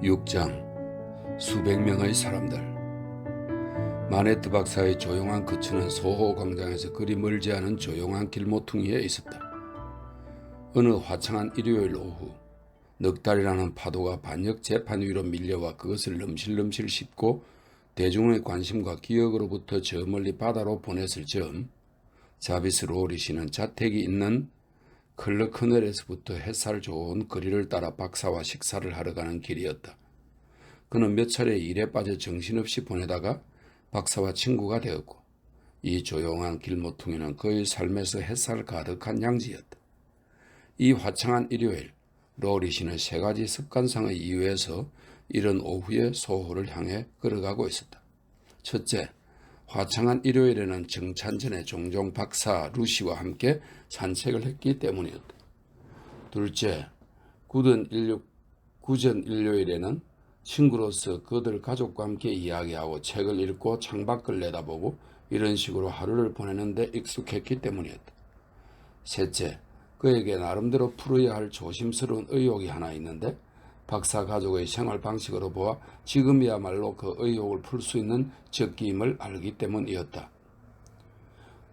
6장 수백 명의 사람들. 마네트 박사의 조용한 거처는 소호 광장에서 그리 멀지 않은 조용한 길모퉁이에 있었다. 어느 화창한 일요일 오후, 넉 달이라는 파도가 반역 재판 위로 밀려와 그것을 넘실넘실 씹고 대중의 관심과 기억으로부터 저 멀리 바다로 보냈을 즈음, 자비스 로리 씨는 자택이 있는 클러크넬에서부터 햇살 좋은 거리를 따라 박사와 식사를 하러 가는 길이었다. 그는 몇 차례 일에 빠져 정신없이 보내다가 박사와 친구가 되었고, 이 조용한 길모퉁이는 그의 삶에서 햇살 가득한 양지였다. 이 화창한 일요일, 로리 씨는 세 가지 습관상의 이유에서 이른 오후에 소호를 향해 걸어가고 있었다. 첫째, 화창한 일요일에는 정찬 전에 종종 박사 루시와 함께 산책을 했기 때문이었다. 둘째, 굳은 일요일에는 친구로서 그들 가족과 함께 이야기하고 책을 읽고 창밖을 내다보고 이런 식으로 하루를 보내는데 익숙했기 때문이었다. 셋째, 그에게 나름대로 풀어야 할 조심스러운 의혹이 하나 있는데 박사 가족의 생활 방식으로 보아 지금이야말로 그 의혹을 풀 수 있는 적기임을 알기 때문이었다.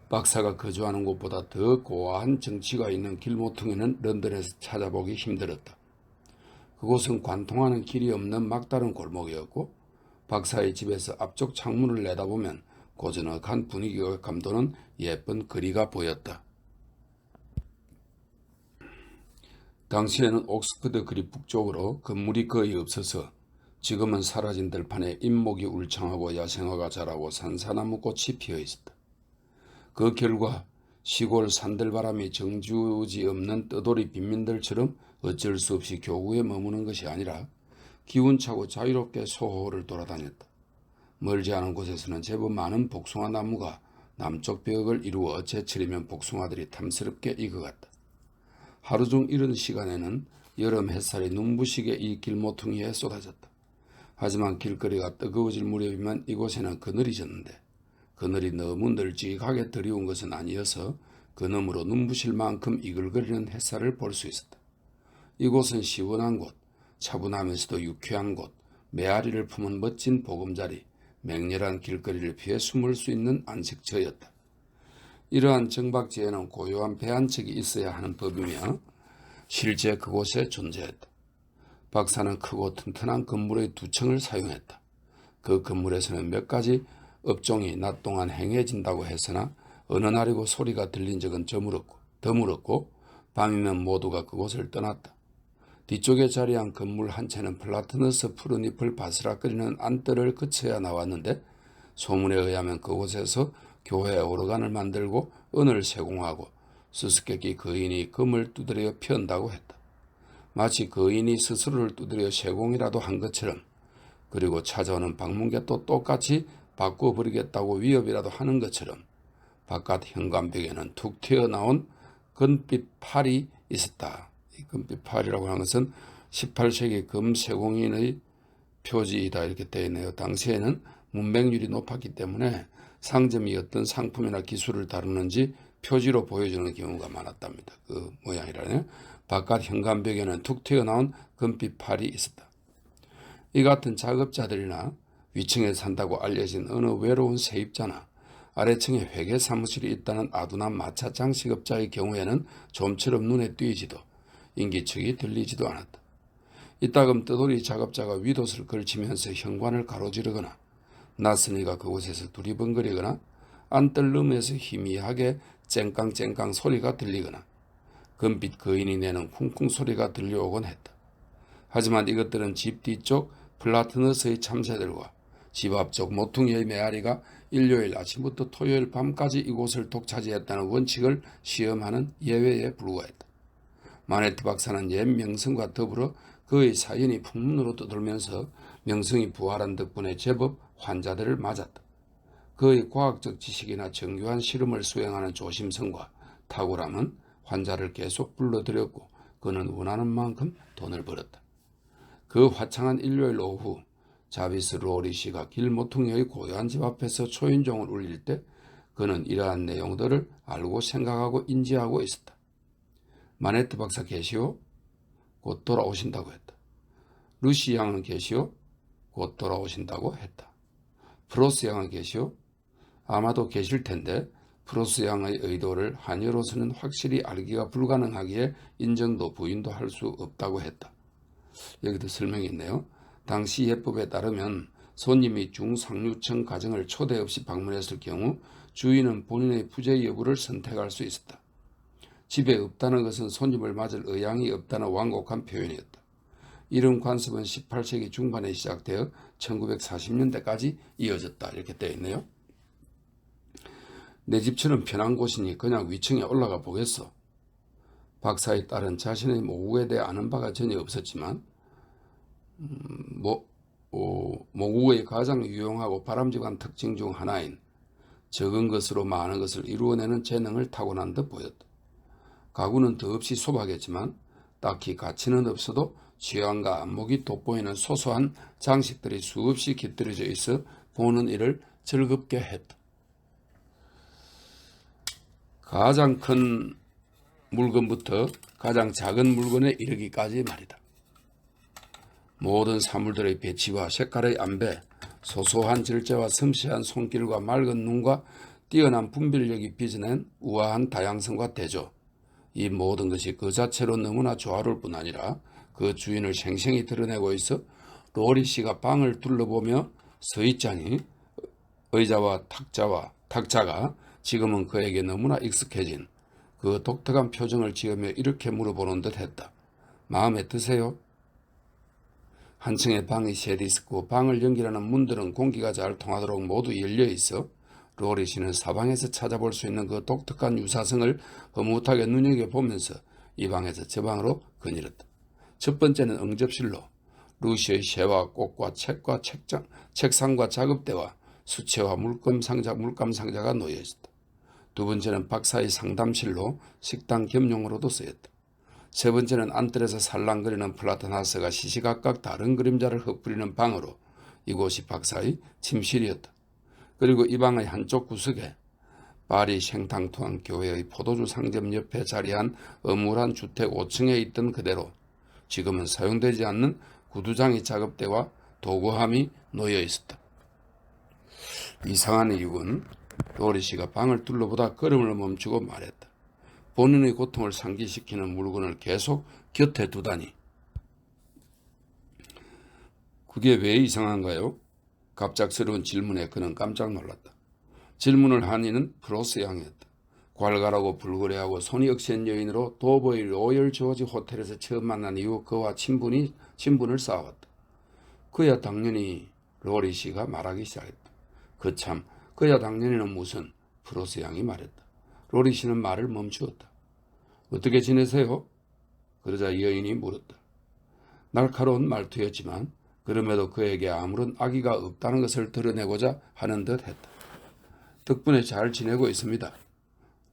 박사가 거주하는 곳보다 더 고아한 정치가 있는 길모퉁이는 런던에서 찾아보기 힘들었다. 그곳은 관통하는 길이 없는 막다른 골목이었고 박사의 집에서 앞쪽 창문을 내다보면 고즈넉한 분위기가 감도는 예쁜 거리가 보였다. 당시에는 옥스퍼드 거리 북쪽으로 건물이 거의 없어서 지금은 사라진 들판에 잇목이 울창하고 야생화가 자라고 산사나무 꽃이 피어 있었다. 그 결과 시골 산들바람이 정주지 없는 떠돌이 빈민들처럼 어쩔 수 없이 교구에 머무는 것이 아니라 기운차고 자유롭게 소호를 돌아다녔다. 멀지 않은 곳에서는 제법 많은 복숭아 나무가 남쪽 벽을 이루어 제철이면 복숭아들이 탐스럽게 익어갔다. 하루 중 이른 시간에는 여름 햇살이 눈부시게 이 길모퉁이에 쏟아졌다. 하지만 길거리가 뜨거워질 무렵이면 이곳에는 그늘이 졌는데 그늘이 너무 널찍하게 들이운 것은 아니어서 그 너머로 눈부실 만큼 이글거리는 햇살을 볼 수 있었다. 이곳은 시원한 곳, 차분하면서도 유쾌한 곳, 메아리를 품은 멋진 보금자리, 맹렬한 길거리를 피해 숨을 수 있는 안식처였다. 이러한 정박지에는 고요한 배 한 척이 있어야 하는 법이며 실제 그곳에 존재했다. 박사는 크고 튼튼한 건물의 2층을 사용했다. 그 건물에서는 몇 가지 업종이 낮 동안 행해진다고 했으나 어느 날이고 소리가 들린 적은 드물었고 밤이면 모두가 그곳을 떠났다. 뒤쪽에 자리한 건물 한 채는 플라트너스 푸른 잎을 바스락거리는 안뜰을 거쳐야 나왔는데 소문에 의하면 그곳에서 교회 오르간을 만들고 은을 세공하고 수수께끼 거인이 금을 두드려 피운다고 했다. 마치 거인이 스스로를 두드려 세공이라도 한 것처럼, 그리고 찾아오는 방문객도 똑같이 바꿔버리겠다고 위협이라도 하는 것처럼 바깥 현관벽에는 툭 튀어나온 금빛 팔이 있었다. 이 금빛 팔이라고 하는 것은 18세기 금세공인의 표지이다 이렇게 되어 있네요. 당시에는 문맹률이 높았기 때문에 상점이 어떤 상품이나 기술을 다루는지 표지로 보여주는 경우가 많았답니다. 그 모양이라네. 바깥 현관벽에는 툭 튀어나온 금빛 팔이 있었다. 이 같은 작업자들이나 위층에 산다고 알려진 어느 외로운 세입자나 아래층에 회계 사무실이 있다는 아둔한 마차 장식업자의 경우에는 좀처럼 눈에 띄지도 인기척이 들리지도 않았다. 이따금 떠돌이 작업자가 윗옷을 걸치면서 현관을 가로지르거나 낯선이가 그곳에서 두리번거리거나 안뜰름에서 희미하게 쨍깡쨍깡 소리가 들리거나 금빛 거인이 내는 쿵쿵 소리가 들려오곤 했다. 하지만 이것들은 집 뒤쪽 플라트너스의 참새들과 집 앞쪽 모퉁이의 메아리가 일요일 아침부터 토요일 밤까지 이곳을 독차지했다는 원칙을 시험하는 예외에 불과했다. 마네트 박사는 옛 명성과 더불어 그의 사연이 풍문으로 떠돌면서 명성이 부활한 덕분에 제법 환자들을 맞았다. 그의 과학적 지식이나 정교한 실험을 수행하는 조심성과 탁월함은 환자를 계속 불러들였고 그는 원하는 만큼 돈을 벌었다. 그 화창한 일요일 오후, 자비스 로리 씨가 길모퉁이의 고요한 집 앞에서 초인종을 울릴 때 그는 이러한 내용들을 알고 생각하고 인지하고 있었다. 마네트 박사 계시오? 곧 돌아오신다고 했다. 루시 양은 계시오? 곧 돌아오신다고 했다. 프로스 양은 계시오? 아마도 계실 텐데 프로스 양의 의도를 한여로서는 확실히 알기가 불가능하기에 인정도 부인도 할 수 없다고 했다. 여기도 설명이 있네요. 당시 예법에 따르면 손님이 중상류층 가정을 초대 없이 방문했을 경우 주인은 본인의 부재 여부를 선택할 수 있었다. 집에 없다는 것은 손님을 맞을 의향이 없다는 완곡한 표현이었다. 이런 관습은 18세기 중반에 시작되어 1940년대까지 이어졌다. 이렇게 되어 있네요. 내 집처럼 편한 곳이니 그냥 위층에 올라가 보겠어. 박사의 딸은 자신의 모국에 대해 아는 바가 전혀 없었지만 모국의 가장 유용하고 바람직한 특징 중 하나인 적은 것으로 많은 것을 이루어내는 재능을 타고난 듯 보였다. 가구는 더없이 소박했지만 딱히 가치는 없어도 취향과 안목이 돋보이는 소소한 장식들이 수없이 깃들여져 있어 보는 이를 즐겁게 했다. 가장 큰 물건부터 가장 작은 물건에 이르기까지 말이다. 모든 사물들의 배치와 색깔의 안배, 소소한 절제와 섬세한 손길과 맑은 눈과 뛰어난 분별력이 빚어낸 우아한 다양성과 대조, 이 모든 것이 그 자체로 너무나 조화로울 뿐 아니라 그 주인을 생생히 드러내고 있어 로리 씨가 방을 둘러보며 서 있자니 의자와 탁자가 지금은 그에게 너무나 익숙해진 그 독특한 표정을 지으며 이렇게 물어보는 듯 했다. 마음에 드세요? 한층의 방이 셋 있었고 방을 연결하는 문들은 공기가 잘 통하도록 모두 열려 있어 로리 씨는 사방에서 찾아볼 수 있는 그 독특한 유사성을 흐뭇하게 눈여겨보면서 이 방에서 저 방으로 거닐었다. 첫 번째는 응접실로 루시의 쇠와 꽃과 책과 책상과 작업대와 수채화 물감 상자가 놓여 있었다. 두 번째는 박사의 상담실로 식당 겸용으로도 쓰였다. 세 번째는 안뜰에서 살랑거리는 플라타나스가 시시각각 다른 그림자를 흩뿌리는 방으로 이곳이 박사의 침실이었다. 그리고 이 방의 한쪽 구석에 파리 생탕투안 교회의 포도주 상점 옆에 자리한 어물한 주택 5층에 있던 그대로 지금은 사용되지 않는 구두장이 작업대와 도구함이 놓여 있었다. 이상한 이유는 로리 씨가 방을 둘러보다 걸음을 멈추고 말했다. 본인의 고통을 상기시키는 물건을 계속 곁에 두다니. 그게 왜 이상한가요? 갑작스러운 질문에 그는 깜짝 놀랐다. 질문을 한 이는 프로스 양이었다. 괄괄하고 불그레하고 손이 억센 여인으로 도보의 로열 조지 호텔에서 처음 만난 이후 그와 친분을 쌓아왔다. 그야 당연히 로리 씨가 말하기 시작했다. 그야 당연히는 무슨, 프로스 양이 말했다. 로리 씨는 말을 멈추었다. 어떻게 지내세요? 그러자 여인이 물었다. 날카로운 말투였지만 그럼에도 그에게 아무런 악의가 없다는 것을 드러내고자 하는 듯 했다. 덕분에 잘 지내고 있습니다.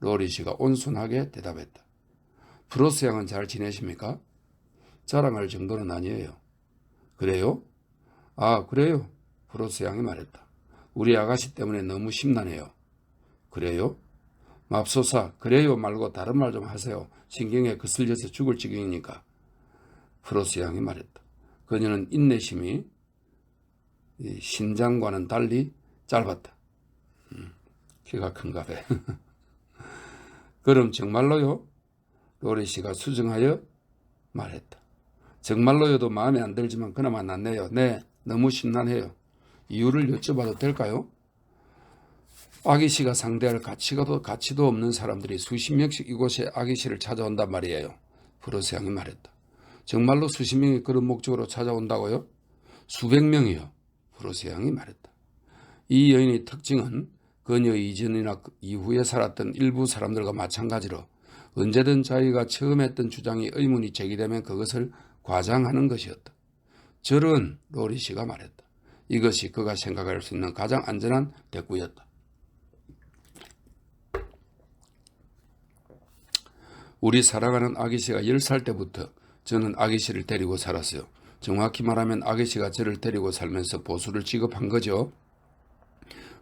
로리 씨가 온순하게 대답했다. 프로스 양은 잘 지내십니까? 자랑할 정도는 아니에요. 그래요? 아, 그래요? 프로스 양이 말했다. 우리 아가씨 때문에 너무 심란해요. 그래요? 맙소사, 그래요 말고 다른 말 좀 하세요. 신경에 거슬려서 죽을 지경이니까. 프로스 양이 말했다. 그녀는 인내심이 신장과는 달리 짧았다. 키가 큰가 봐. 그럼 정말로요? 로리 씨가 수정하여 말했다. 정말로요도 마음에 안 들지만 그나마 낫네요. 네, 너무 심란해요. 이유를 여쭤봐도 될까요? 아기씨가 상대할 가치도 없는 사람들이 수십 명씩 이곳에 아기씨를 찾아온단 말이에요. 프로스 양이 말했다. 정말로 수십 명이 그런 목적으로 찾아온다고요? 수백 명이요. 프로스 양이 말했다. 이 여인의 특징은 그녀 이전이나 이후에 살았던 일부 사람들과 마찬가지로 언제든 자기가 처음 했던 주장이 의문이 제기되면 그것을 과장하는 것이었다. 저런, 로리 씨가 말했다. 이것이 그가 생각할 수 있는 가장 안전한 대꾸였다. 우리 사랑하는 아기씨가 10살 때부터 저는 아기씨를 데리고 살았어요. 정확히 말하면 아기씨가 저를 데리고 살면서 보수를 지급한 거죠.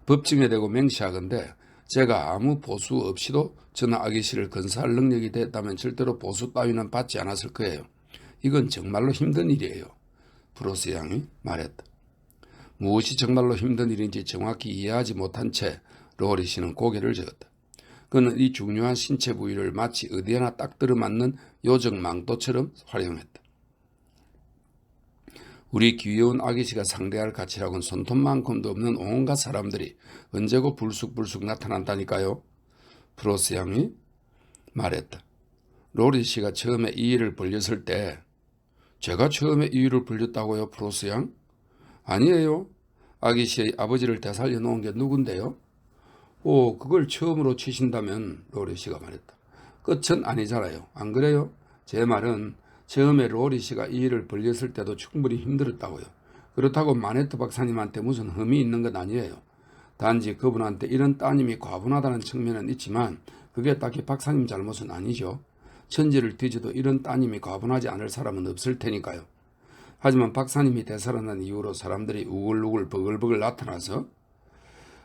법정에 대고 맹시하건대 제가 아무 보수 없이도 저는 아기씨를 건사할 능력이 됐다면 절대로 보수 따위는 받지 않았을 거예요. 이건 정말로 힘든 일이에요. 프로스 양이 말했다. 무엇이 정말로 힘든 일인지 정확히 이해하지 못한 채 로리 씨는 고개를 저었다. 그는 이 중요한 신체 부위를 마치 어디에나 딱 들어맞는 요정 망토처럼 활용했다. 우리 귀여운 아기씨가 상대할 가치라고는 손톱만큼도 없는 온갖 사람들이 언제고 불쑥불쑥 나타난다니까요. 프로스 양이 말했다. 로리 씨가 처음에 이 일을 벌였을 때 제가 처음에 이 일을 벌였다고요, 프로스 양? 아니에요. 아기씨의 아버지를 되살려 놓은 게 누군데요? 오, 그걸 처음으로 치신다면 로리 씨가 말했다. 끝은 아니잖아요. 안 그래요? 제 말은 처음에 로리 씨가 이 일을 벌였을 때도 충분히 힘들었다고요. 그렇다고 마네트 박사님한테 무슨 흠이 있는 건 아니에요. 단지 그분한테 이런 따님이 과분하다는 측면은 있지만 그게 딱히 박사님 잘못은 아니죠. 천지를 뒤져도 이런 따님이 과분하지 않을 사람은 없을 테니까요. 하지만 박사님이 되살아난 이후로 사람들이 우글우글 버글버글 나타나서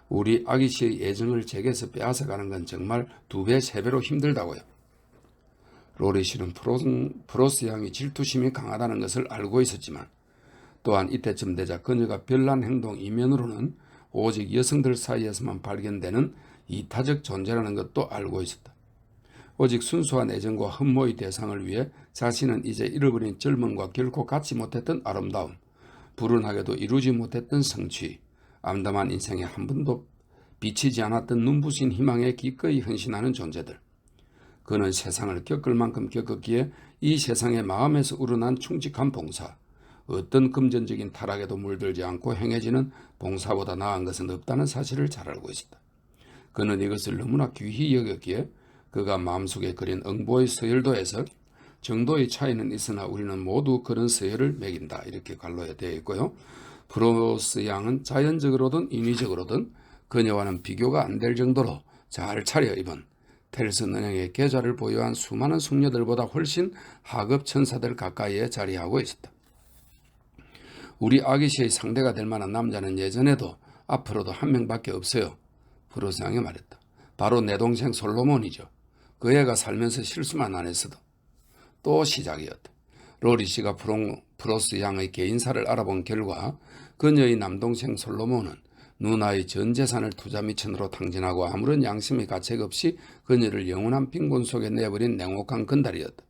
우리 아기씨의 애정을 제게서 빼앗아가는 건 정말 2배, 3배로 힘들다고요. 로리 씨는 프로스 양이 질투심이 강하다는 것을 알고 있었지만 또한 이때쯤 되자 그녀가 별난 행동 이면으로는 오직 여성들 사이에서만 발견되는 이타적 존재라는 것도 알고 있었다. 오직 순수한 애정과 흠모의 대상을 위해 자신은 이제 잃어버린 젊음과 결코 갖지 못했던 아름다움, 불운하게도 이루지 못했던 성취, 암담한 인생에 한 번도 비치지 않았던 눈부신 희망에 기꺼이 헌신하는 존재들. 그는 세상을 겪을 만큼 겪었기에 이 세상의 마음에서 우러난 충직한 봉사, 어떤 금전적인 타락에도 물들지 않고 행해지는 봉사보다 나은 것은 없다는 사실을 잘 알고 있었다. 그는 이것을 너무나 귀히 여겼기에 그가 마음속에 그린 응보의 서열도에서 정도의 차이는 있으나 우리는 모두 그런 서열을 매긴다. 이렇게 관로에 되어 있고요. 프로스 양은 자연적으로든 인위적으로든 그녀와는 비교가 안 될 정도로 잘 차려입은 텔슨 은행의 계좌를 보유한 수많은 숙녀들보다 훨씬 하급 천사들 가까이에 자리하고 있었다. 우리 아기씨의 상대가 될 만한 남자는 예전에도 앞으로도 한 명밖에 없어요. 프로스 양이 말했다. 바로 내 동생 솔로몬이죠. 그 애가 살면서 실수만 안 했어도. 또 시작이었다. 로리 씨가 프로스 양의 개인사를 알아본 결과 그녀의 남동생 솔로몬은 누나의 전 재산을 투자 미천으로 탕진하고 아무런 양심의 가책 없이 그녀를 영원한 빈곤 속에 내버린 냉혹한 건달이었다.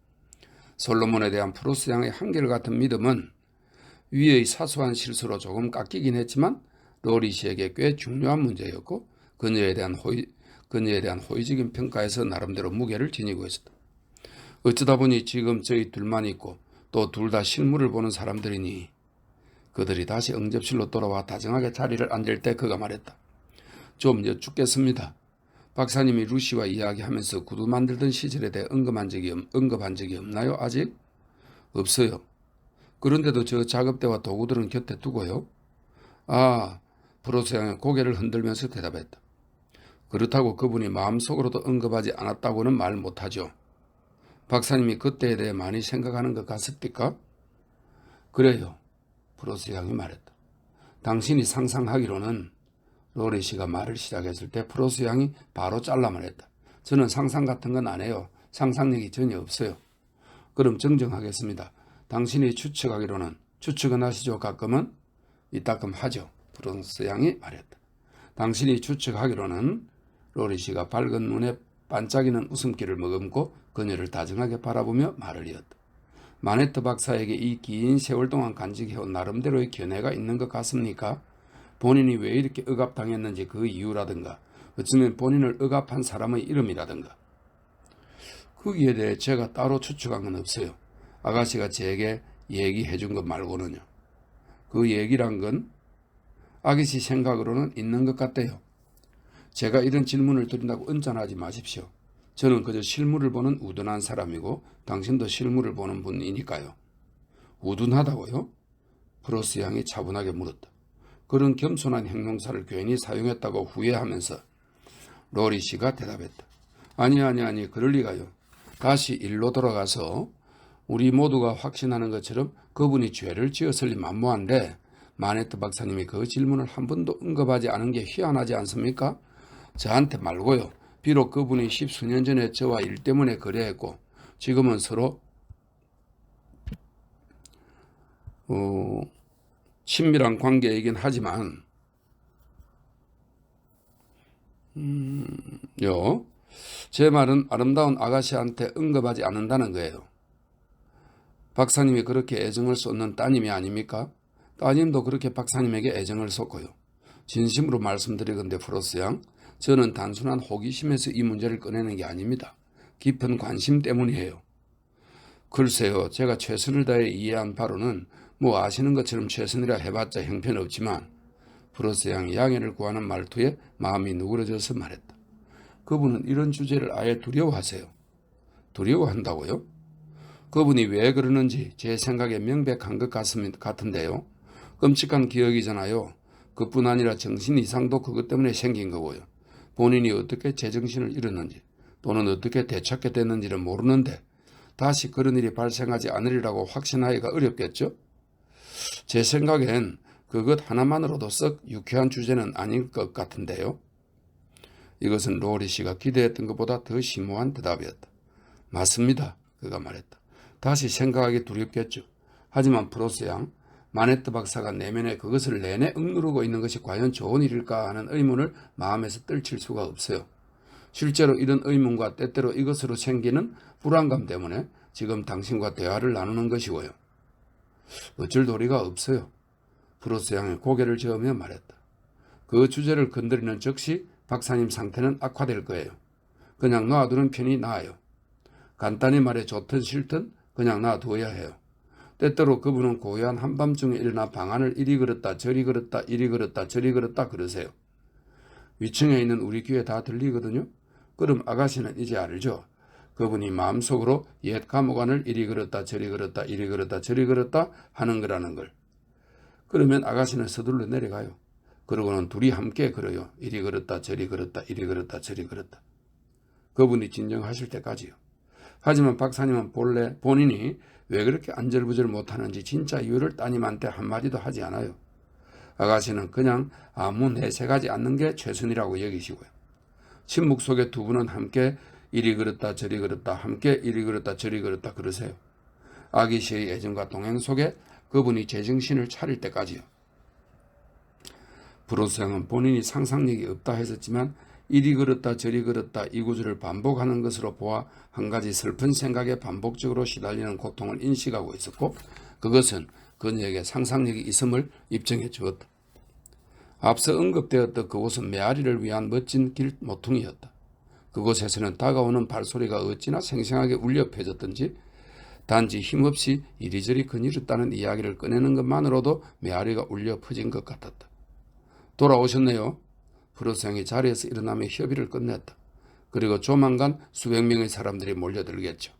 솔로몬에 대한 프로스 양의 한결같은 믿음은 위의 사소한 실수로 조금 깎이긴 했지만 로리 씨에게 꽤 중요한 문제였고 그녀에 대한 호의적인 평가에서 나름대로 무게를 지니고 있었다. 어쩌다 보니 지금 저희 둘만 있고 또 둘 다 실물을 보는 사람들이니 그들이 다시 응접실로 돌아와 다정하게 자리를 앉을 때 그가 말했다. 좀 여쭙겠습니다. 박사님이 루시와 이야기하면서 구두 만들던 시절에 대해 언급한 적이 없나요? 아직? 없어요. 그런데도 저 작업대와 도구들은 곁에 두고요. 아, 프로스 양이 고개를 흔들면서 대답했다. 그렇다고 그분이 마음속으로도 언급하지 않았다고는 말 못하죠. 박사님이 그때에 대해 많이 생각하는 것 같습니까? 그래요. 프로스 양이 말했다. 당신이 상상하기로는 로리 씨가 말을 시작했을 때 프로스 양이 바로 잘라 말했다. 저는 상상 같은 건 안 해요. 상상력이 전혀 없어요. 그럼 정정하겠습니다. 당신이 추측하기로는 추측은 하시죠. 가끔은 이따금 하죠. 프로스 양이 말했다. 당신이 추측하기로는 로리 씨가 밝은 눈에 반짝이는 웃음기를 머금고 그녀를 다정하게 바라보며 말을 이었다. 마네트 박사에게 이 긴 세월 동안 간직해온 나름대로의 견해가 있는 것 같습니까? 본인이 왜 이렇게 억압당했는지 그 이유라든가 어쩌면 본인을 억압한 사람의 이름이라든가 거기에 대해 제가 따로 추측한 건 없어요. 아가씨가 제게 얘기해 준 것 말고는요. 그 얘기란 건 아가씨 생각으로는 있는 것 같대요. 제가 이런 질문을 드린다고 언짢아하지 마십시오. 저는 그저 실물을 보는 우둔한 사람이고 당신도 실물을 보는 분이니까요. 우둔하다고요? 프로스 양이 차분하게 물었다. 그런 겸손한 형용사를 괜히 사용했다고 후회하면서 로리 씨가 대답했다. 아니 그럴 리가요. 다시 일로 돌아가서 우리 모두가 확신하는 것처럼 그분이 죄를 지었을 리 만무한데 마네트 박사님이 그 질문을 한 번도 언급하지 않은 게 희한하지 않습니까? 저한테 말고요. 비록 그분이 10수년 전에 저와 일 때문에 그래했고 지금은 서로 친밀한 관계이긴 하지만 제 말은 아름다운 아가씨한테 응급하지 않는다는 거예요. 박사님이 그렇게 애정을 쏟는 따님이 아닙니까? 따님도 그렇게 박사님에게 애정을 쏟고요. 진심으로 말씀드리건대 프로스 양, 저는 단순한 호기심에서 이 문제를 꺼내는 게 아닙니다. 깊은 관심 때문이에요. 글쎄요, 제가 최선을 다해 이해한 바로는 뭐 아시는 것처럼 최선이라 해봤자 형편없지만 프로스 양이 양해를 구하는 말투에 마음이 누그러져서 말했다. 그분은 이런 주제를 아예 두려워하세요. 두려워한다고요? 그분이 왜 그러는지 제 생각에 명백한 것 같은데요. 끔찍한 기억이잖아요. 그뿐 아니라 정신 이상도 그것 때문에 생긴 거고요. 본인이 어떻게 제정신을 잃었는지 또는 어떻게 되찾게 됐는지는 모르는데 다시 그런 일이 발생하지 않으리라고 확신하기가 어렵겠죠? 제 생각엔 그것 하나만으로도 썩 유쾌한 주제는 아닐 것 같은데요. 이것은 로리 씨가 기대했던 것보다 더 심오한 대답이었다. 맞습니다. 그가 말했다. 다시 생각하기 두렵겠죠. 하지만 프로스 양, 마네트 박사가 내면에 그것을 내내 억누르고 있는 것이 과연 좋은 일일까 하는 의문을 마음에서 떨칠 수가 없어요. 실제로 이런 의문과 때때로 이것으로 생기는 불안감 때문에 지금 당신과 대화를 나누는 것이고요. 어쩔 도리가 없어요. 프로스 양이 고개를 저으며 말했다. 그 주제를 건드리는 즉시 박사님 상태는 악화될 거예요. 그냥 놔두는 편이 나아요. 간단히 말해 좋든 싫든 그냥 놔두어야 해요. 때때로 그분은 고요한 한밤중에 일어나 방안을 이리 걸었다 저리 걸었다 이리 걸었다 저리 걸었다 그러세요. 위층에 있는 우리 귀에 다 들리거든요. 그럼 아가씨는 이제 알죠. 그분이 마음속으로 옛 감옥안을 이리 걸었다 저리 걸었다 이리 걸었다 저리 걸었다 하는 거라는 걸. 그러면 아가씨는 서둘러 내려가요. 그러고는 둘이 함께 걸어요. 이리 걸었다 저리 걸었다 이리 걸었다 저리 걸었다. 그분이 진정하실 때까지요. 하지만 박사님은 본래 본인이 왜 그렇게 안절부절 못하는지 진짜 이유를 따님한테 한마디도 하지 않아요. 아가씨는 그냥 아무 내색하지 않는 게 최선이라고 여기시고요. 침묵 속에 두 분은 함께 이리 걸었다 저리 걸었다 함께 이리 걸었다 저리 걸었다 그러세요. 아기 씨의 애정과 동행 속에 그분이 제정신을 차릴 때까지요. 프로스 양은 본인이 상상력이 없다 했었지만 이리 걸었다 저리 걸었다 이 구조를 반복하는 것으로 보아 한 가지 슬픈 생각에 반복적으로 시달리는 고통을 인식하고 있었고 그것은 그녀에게 상상력이 있음을 입증해 주었다. 앞서 언급되었던 그곳은 메아리를 위한 멋진 길 모퉁이였다. 그곳에서는 다가오는 발소리가 어찌나 생생하게 울려 퍼졌던지 단지 힘없이 이리저리 거닐었다는 이야기를 꺼내는 것만으로도 메아리가 울려 퍼진 것 같았다. 돌아오셨네요. 프로스 양이 자리에서 일어나며 협의를 끝냈다. 그리고 조만간 수백 명의 사람들이 몰려들겠죠.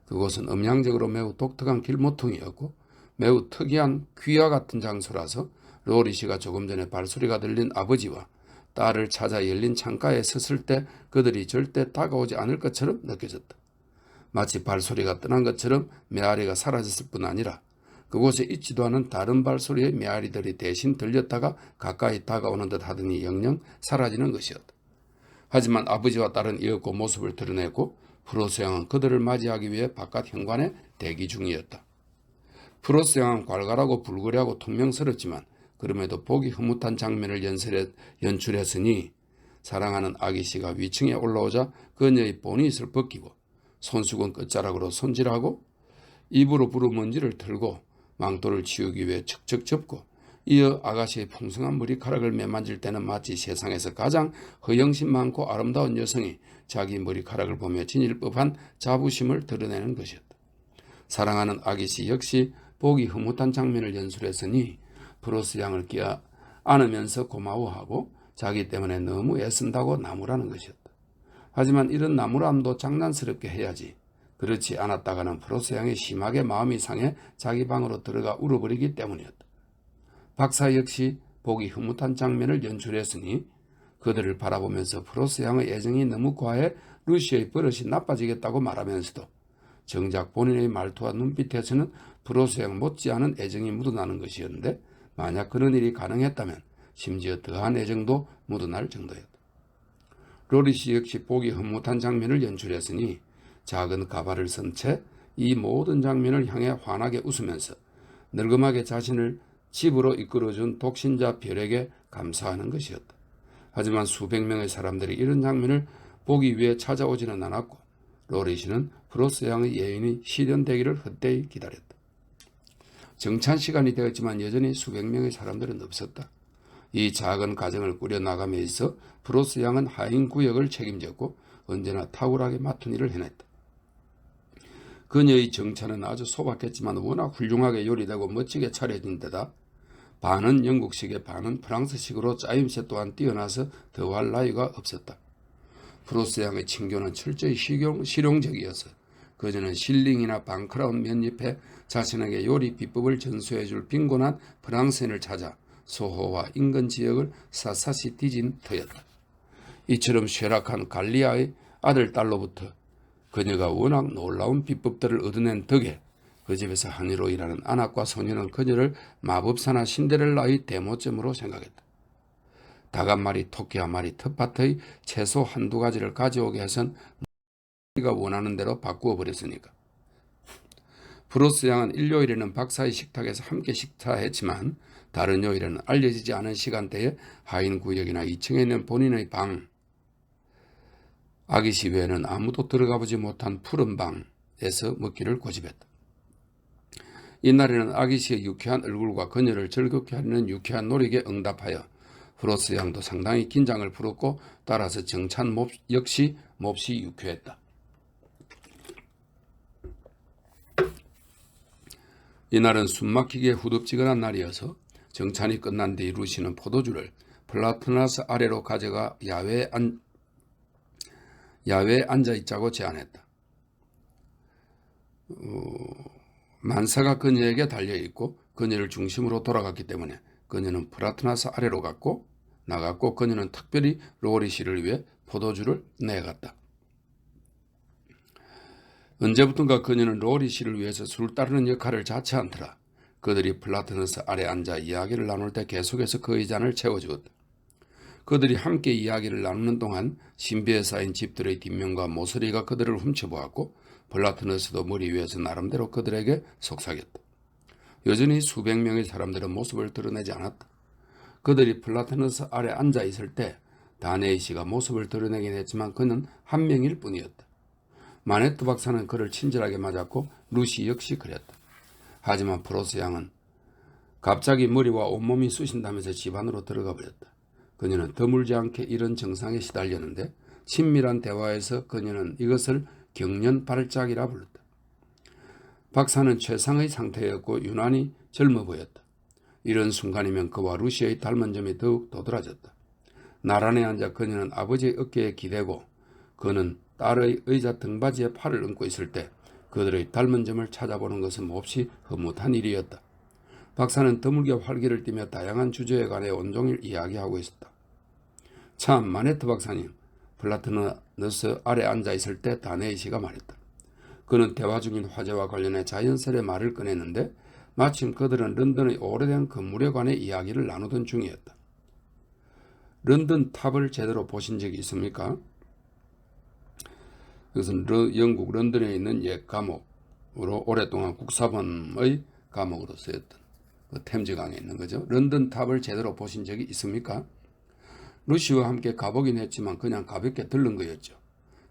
그곳은 음향적으로 매우 독특한 길모퉁이였고 매우 특이한 귀와 같은 장소라서 로리 씨가 조금 전에 발소리가 들린 아버지와 딸을 찾아 열린 창가에 섰을 때 그들이 절대 다가오지 않을 것처럼 느껴졌다. 마치 발소리가 떠난 것처럼 메아리가 사라졌을 뿐 아니라 그곳에 있지도 않은 다른 발소리의 메아리들이 대신 들렸다가 가까이 다가오는 듯 하더니 영영 사라지는 것이었다. 하지만 아버지와 딸은 이윽고 모습을 드러내고 프로스 양은 그들을 맞이하기 위해 바깥 현관에 대기 중이었다. 프로스 양은 괄괄하고 불그레하고 퉁명스럽지만 그럼에도 보기 흐뭇한 장면을 연출했으니 사랑하는 아기씨가 위층에 올라오자 그녀의 보닛을 벗기고 손수건 끝자락으로 손질하고 입으로 부르먼지를 털고 망토를 치우기 위해 척척 접고 이어 아가씨의 풍성한 머리카락을 매만질 때는 마치 세상에서 가장 허영심 많고 아름다운 여성이 자기 머리카락을 보며 지닐 법한 자부심을 드러내는 것이었다. 사랑하는 아기씨 역시 보기 흐뭇한 장면을 연출했으니 프로스 양을 끼어 안으면서 고마워하고 자기 때문에 너무 애쓴다고 나무라는 것이었다. 하지만 이런 나무람도 장난스럽게 해야지. 그렇지 않았다가는 프로스 양이 심하게 마음이 상해 자기 방으로 들어가 울어버리기 때문이었다. 박사 역시 보기 흐뭇한 장면을 연출했으니 그들을 바라보면서 프로스 양의 애정이 너무 과해 루시의 버릇이 나빠지겠다고 말하면서도 정작 본인의 말투와 눈빛에서는 프로스 양 못지않은 애정이 묻어나는 것이었는데 만약 그런 일이 가능했다면 심지어 더한 애정도 묻어날 정도였다. 로리 씨 역시 보기 흐뭇한 장면을 연출했으니 작은 가발을 쓴 채 이 모든 장면을 향해 환하게 웃으면서 늙음하게 자신을 집으로 이끌어준 독신자 별에게 감사하는 것이었다. 하지만 수백 명의 사람들이 이런 장면을 보기 위해 찾아오지는 않았고 로리시는 프로스 양의 예언이 실현되기를 헛되이 기다렸다. 정찬 시간이 되었지만 여전히 수백 명의 사람들은 없었다. 이 작은 가정을 꾸려나감에 있어 프로스 양은 하인 구역을 책임졌고 언제나 탁월하게 맡은 일을 해냈다. 그녀의 정찬은 아주 소박했지만 워낙 훌륭하게 요리되고 멋지게 차려진 데다 반은 영국식에 반은 프랑스식으로 짜임새 또한 뛰어나서 더할 나위가 없었다. 프로스 양의 친교는 철저히 실용적이어서 그녀는 실링이나 방크라운 면잎에 자신에게 요리 비법을 전수해줄 빈곤한 프랑스인을 찾아 소호와 인근 지역을 샅샅이 뒤진 터였다. 이처럼 쇠락한 갈리아의 아들 딸로부터 그녀가 워낙 놀라운 비법들을 얻어낸 덕에 그 집에서 한의로 일하는 안악과 소녀는 그녀를 마법사나 신데렐라의 데모점으로 생각했다. 닭 한 마리, 토끼 한 마리, 텃밭의 채소 한두 가지를 가져오게 해선 우리가 원하는 대로 바꾸어 버렸으니까. 프로스 양은 일요일에는 박사의 식탁에서 함께 식사했지만 다른 요일에는 알려지지 않은 시간대에 하인 구역이나 2층에 있는 본인의 방, 아기시 외에는 아무도 들어가보지 못한 푸른 방에서 먹기를 고집했다. 이날에는 아기시의 유쾌한 얼굴과 그녀를 즐겁게 하려는 유쾌한 노력에 응답하여 프로스 양도 상당히 긴장을 풀었고 따라서 정찬 역시 몹시 유쾌했다. 이날은 숨막히게 후덥지근한 날이어서 정찬이 끝난 뒤 루시는 포도주를 플라트나스 아래로 가져가 야외에 앉아있자고 제안했다. 만사가 그녀에게 달려있고 그녀를 중심으로 돌아갔기 때문에 그녀는 플라트나스 아래로 나갔고 그녀는 특별히 로리시를 위해 포도주를 내갔다. 언제부턴가 그녀는 로리시를 위해서 술 따르는 역할을 자처한 터라 그들이 플라트너스 아래 앉아 이야기를 나눌 때 계속해서 그의 잔을 채워주었다. 그들이 함께 이야기를 나누는 동안 신비에 쌓인 집들의 뒷면과 모서리가 그들을 훔쳐보았고 플라트너스도 머리 위에서 나름대로 그들에게 속삭였다. 여전히 수백 명의 사람들은 모습을 드러내지 않았다. 그들이 플라트너스 아래 앉아있을 때 다네이 씨가 모습을 드러내긴 했지만 그는 한 명일 뿐이었다. 마네트 박사는 그를 친절하게 맞았고 루시 역시 그랬다. 하지만 프로스 양은 갑자기 머리와 온몸이 쑤신다면서 집 안으로 들어가 버렸다. 그녀는 드물지 않게 이런 증상에 시달렸는데 친밀한 대화에서 그녀는 이것을 경련 발작이라 불렀다. 박사는 최상의 상태였고 유난히 젊어 보였다. 이런 순간이면 그와 루시의 닮은 점이 더욱 도드라졌다. 나란히 앉아 그녀는 아버지의 어깨에 기대고 그는 딸의 의자 등받이에 팔을 얹고 있을 때 그들의 닮은 점을 찾아보는 것은 몹시 흐뭇한 일이었다. 박사는 드물게 활기를 띠며 다양한 주제에 관해 온종일 이야기하고 있었다. 참, 마네트 박사님, 플라트너스 아래 앉아있을 때 다네이 씨가 말했다. 그는 대화 중인 화제와 관련해 자연스레 말을 꺼냈는데 마침 그들은 런던의 오래된 건물에 관해 이야기를 나누던 중이었다. 런던 탑을 제대로 보신 적이 있습니까? 이것은 영국 런던에 있는 옛 감옥으로 오랫동안 국사범의 감옥으로 쓰였던 그 템즈강에 있는 거죠. 런던 탑을 제대로 보신 적이 있습니까? 루시와 함께 가보긴 했지만 그냥 가볍게 들른 거였죠.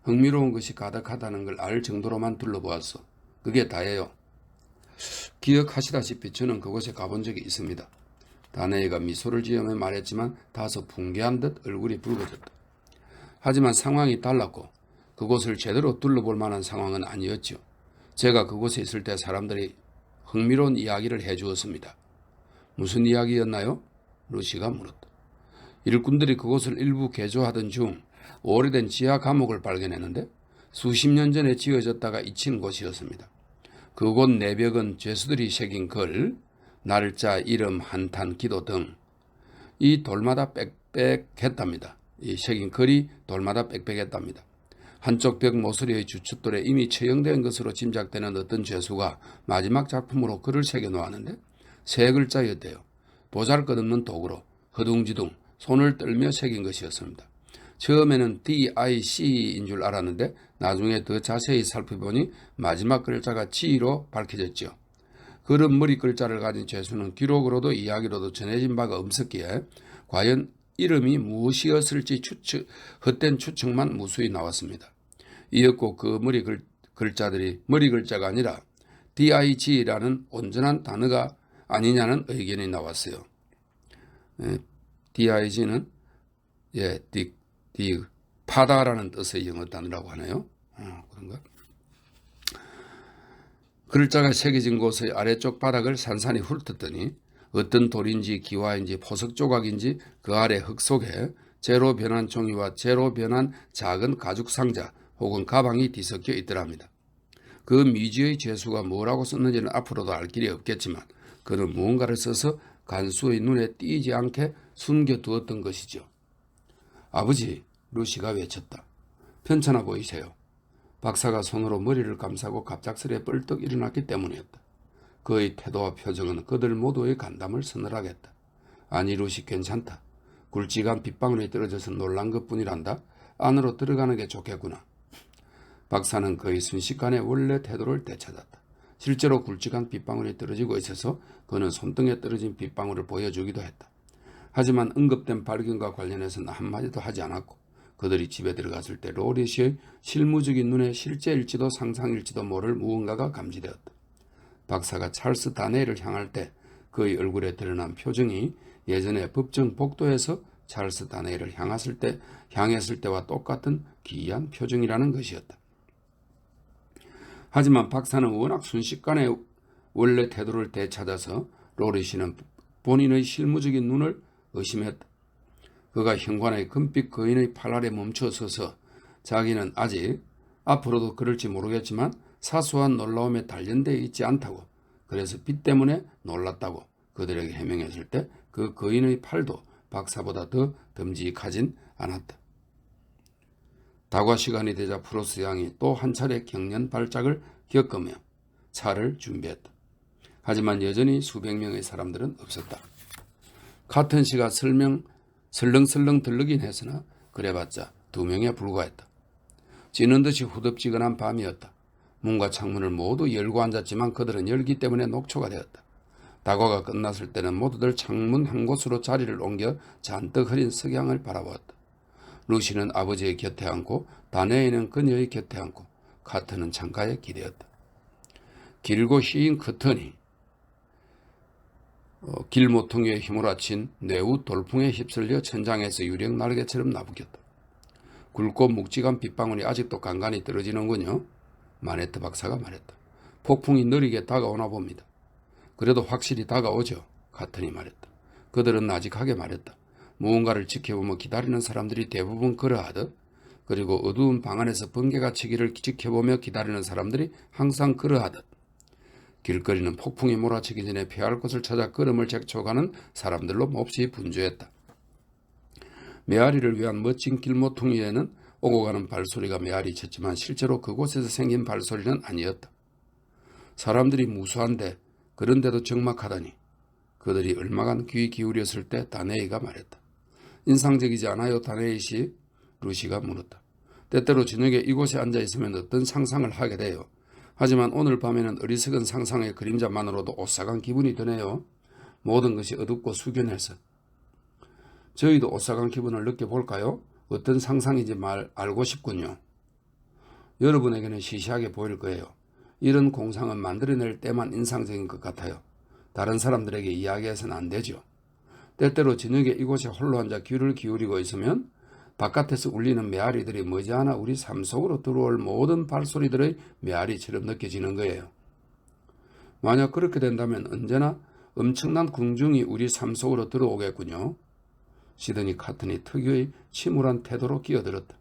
흥미로운 것이 가득하다는 걸 알 정도로만 둘러보았어. 그게 다예요. 기억하시다시피 저는 그곳에 가본 적이 있습니다. 다네이가 미소를 지으며 말했지만 다소 붕괴한 듯 얼굴이 붉어졌다. 하지만 상황이 달랐고 그곳을 제대로 둘러볼 만한 상황은 아니었죠. 제가 그곳에 있을 때 사람들이 흥미로운 이야기를 해주었습니다. 무슨 이야기였나요? 루시가 물었다. 일꾼들이 그곳을 일부 개조하던 중 오래된 지하 감옥을 발견했는데 수십 년 전에 지어졌다가 잊힌 곳이었습니다. 그곳 내벽은 죄수들이 새긴 글, 날짜, 이름, 한탄, 기도 등 이 돌마다 빽빽했답니다. 이 새긴 글이 돌마다 빽빽했답니다. 한쪽 벽 모서리의 주춧돌에 이미 처형된 것으로 짐작되는 어떤 죄수가 마지막 작품으로 글을 새겨놓았는데 세 글자였대요. 보잘것없는 도구로 허둥지둥 손을 떨며 새긴 것이었습니다. 처음에는 DIC인 줄 알았는데 나중에 더 자세히 살펴보니 마지막 글자가 G로 밝혀졌죠. 그런 머리 글자를 가진 죄수는 기록으로도 이야기로도 전해진 바가 없었기에 과연 이름이 무엇이었을지 헛된 추측만 무수히 나왔습니다. 이었고 그 글자들이 머리 글자가 아니라 dig라는 온전한 단어가 아니냐는 의견이 나왔어요. dig는 파다라는 뜻의 영어 단어라고 하네요. 그런가? 글자가 새겨진 곳의 아래쪽 바닥을 산산이 훑었더니 어떤 돌인지 기와인지 포석 조각인지 그 아래 흙 속에 재로 변한 종이와 재로 변한 작은 가죽 상자 혹은 가방이 뒤섞여 있더랍니다. 그 미지의 죄수가 뭐라고 썼는지는 앞으로도 알 길이 없겠지만 그는 무언가를 써서 간수의 눈에 띄지 않게 숨겨두었던 것이죠. 아버지, 루시가 외쳤다. 편찮아 보이세요. 박사가 손으로 머리를 감싸고 갑작스레 뻘떡 일어났기 때문이었다. 그의 태도와 표정은 그들 모두의 간담을 서늘하게 했다. 아니 루시 괜찮다. 굵직한 빗방울이 떨어져서 놀란 것뿐이란다. 안으로 들어가는 게 좋겠구나. 박사는 그의 순식간에 원래 태도를 되찾았다. 실제로 굵직한 빗방울이 떨어지고 있어서 그는 손등에 떨어진 빗방울을 보여주기도 했다. 하지만 언급된 발견과 관련해서는 한마디도 하지 않았고 그들이 집에 들어갔을 때 로리시의 실무적인 눈에 실제일지도 상상일지도 모를 무언가가 감지되었다. 박사가 찰스 다네일을 향할 때 그의 얼굴에 드러난 표정이 예전에 법정 복도에서 찰스 다네일을 향했을 때와 똑같은 기이한 표정이라는 것이었다. 하지만 박사는 워낙 순식간에 원래 태도를 되찾아서 로리시는 본인의 실무적인 눈을 의심했다. 그가 현관의 금빛 거인의 팔 아래 멈춰 서서 자기는 아직 앞으로도 그럴지 모르겠지만 사소한 놀라움에 단련되어 있지 않다고, 그래서 빛 때문에 놀랐다고 그들에게 해명했을 때 그 거인의 팔도 박사보다 더 듬직하진 않았다. 다과 시간이 되자 프로스 양이 또 한 차례 경련 발작을 겪으며 차를 준비했다. 하지만 여전히 수백 명의 사람들은 없었다. 카튼 씨가 설렁설렁 들르긴 했으나 그래봤자 2명에 불과했다. 찌는 듯이 후덥지근한 밤이었다. 문과 창문을 모두 열고 앉았지만 그들은 열기 때문에 녹초가 되었다. 다과가 끝났을 때는 모두들 창문 한 곳으로 자리를 옮겨 잔뜩 흐린 석양을 바라보았다. 루시는 아버지의 곁에 앉고 다네이는 그녀의 곁에 앉고 카튼은 창가에 기대었다. 길고 휘인 커튼이 길모퉁이에 휘몰아친 뇌우 돌풍에 휩쓸려 천장에서 유령 날개처럼 나부겼다. 굵고 묵직한 빗방울이 아직도 간간히 떨어지는군요. 마네트 박사가 말했다. 폭풍이 느리게 다가오나 봅니다. 그래도 확실히 다가오죠. 카튼이 말했다. 그들은 나직하게 말했다. 무언가를 지켜보며 기다리는 사람들이 대부분 그러하듯, 그리고 어두운 방 안에서 번개가 치기를 지켜보며 기다리는 사람들이 항상 그러하듯, 길거리는 폭풍이 몰아치기 전에 피할 곳을 찾아 걸음을 재촉하는 사람들로 몹시 분주했다. 메아리를 위한 멋진 길모퉁이에는 오고 가는 발소리가 메아리 쳤지만 실제로 그곳에서 생긴 발소리는 아니었다. 사람들이 무수한데 그런데도 적막하다니. 그들이 얼마간 귀 기울였을 때 다네이가 말했다. 인상적이지 않아요, 다네이 씨? 루시가 물었다. 때때로 저녁에 이곳에 앉아있으면 어떤 상상을 하게 돼요. 하지만 오늘 밤에는 어리석은 상상의 그림자만으로도 오싹한 기분이 드네요. 모든 것이 어둡고 숙연해서. 저희도 오싹한 기분을 느껴볼까요? 어떤 상상인지 알고 싶군요. 여러분에게는 시시하게 보일 거예요. 이런 공상은 만들어낼 때만 인상적인 것 같아요. 다른 사람들에게 이야기해서는 안 되죠. 때때로 저녁에 이곳에 홀로 앉아 귀를 기울이고 있으면 바깥에서 울리는 메아리들이 머지않아 우리 삶 속으로 들어올 모든 발소리들의 메아리처럼 느껴지는 거예요. 만약 그렇게 된다면 언제나 엄청난 궁중이 우리 삶 속으로 들어오겠군요. 시드니 카튼이 특유의 침울한 태도로 끼어들었다.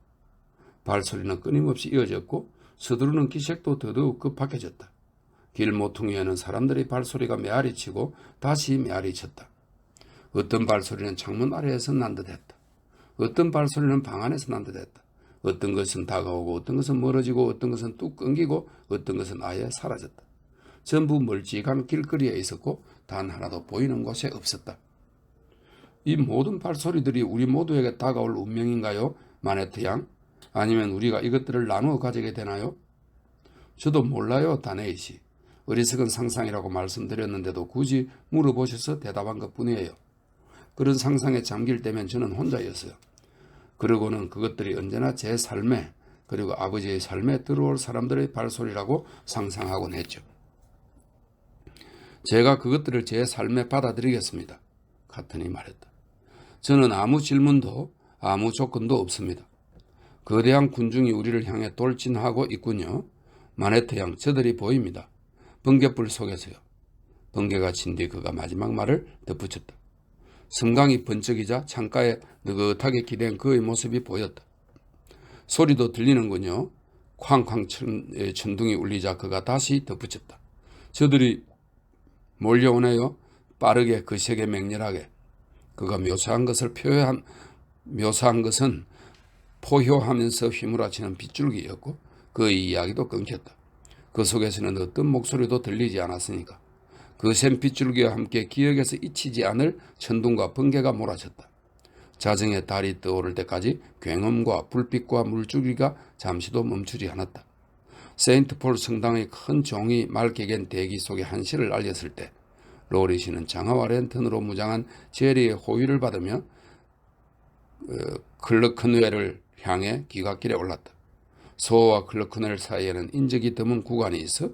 발소리는 끊임없이 이어졌고 서두르는 기색도 더더욱 급박해졌다. 길모퉁이에는 사람들의 발소리가 메아리치고 다시 메아리쳤다. 어떤 발소리는 창문 아래에서 난 듯했다. 어떤 발소리는 방 안에서 난 듯했다. 어떤 것은 다가오고 어떤 것은 멀어지고 어떤 것은 뚝 끊기고 어떤 것은 아예 사라졌다. 전부 멀찍한 길거리에 있었고 단 하나도 보이는 곳에 없었다. 이 모든 발소리들이 우리 모두에게 다가올 운명인가요? 마네트 양? 아니면 우리가 이것들을 나누어 가지게 되나요? 저도 몰라요, 다네이 씨. 어리석은 상상이라고 말씀드렸는데도 굳이 물어보셔서 대답한 것뿐이에요. 그런 상상에 잠길 때면 저는 혼자였어요. 그러고는 그것들이 언제나 제 삶에 그리고 아버지의 삶에 들어올 사람들의 발소리라고 상상하곤 했죠. 제가 그것들을 제 삶에 받아들이겠습니다. 카튼이 말했다. 저는 아무 질문도 아무 조건도 없습니다. 거대한 군중이 우리를 향해 돌진하고 있군요. 마네트양 저들이 보입니다. 번갯불 속에서요. 번개가 친 뒤 그가 마지막 말을 덧붙였다. 섬광이 번쩍이자 창가에 느긋하게 기댄 그의 모습이 보였다. 소리도 들리는군요. 쾅쾅 천둥이 울리자 그가 다시 덧붙였다. 저들이 몰려오네요. 빠르게 거세게 맹렬하게. 그가 묘사한 것은 포효하면서 휘몰아치는 빗줄기였고 그의 이야기도 끊겼다. 그 속에서는 어떤 목소리도 들리지 않았으니까. 그 샘 빗줄기와 함께 기억에서 잊히지 않을 천둥과 번개가 몰아쳤다. 자정에 달이 떠오를 때까지 굉음과 불빛과 물줄기가 잠시도 멈추지 않았다. 세인트폴 성당의 큰 종이 맑게 갠 대기 속에 한시를 알렸을 때 로리 씨는 장화와 랜턴으로 무장한 제리의 호위를 받으며 클러크넬을 향해 기갓길에 올랐다. 소와 클러크넬 사이에는 인적이 드문 구간이 있어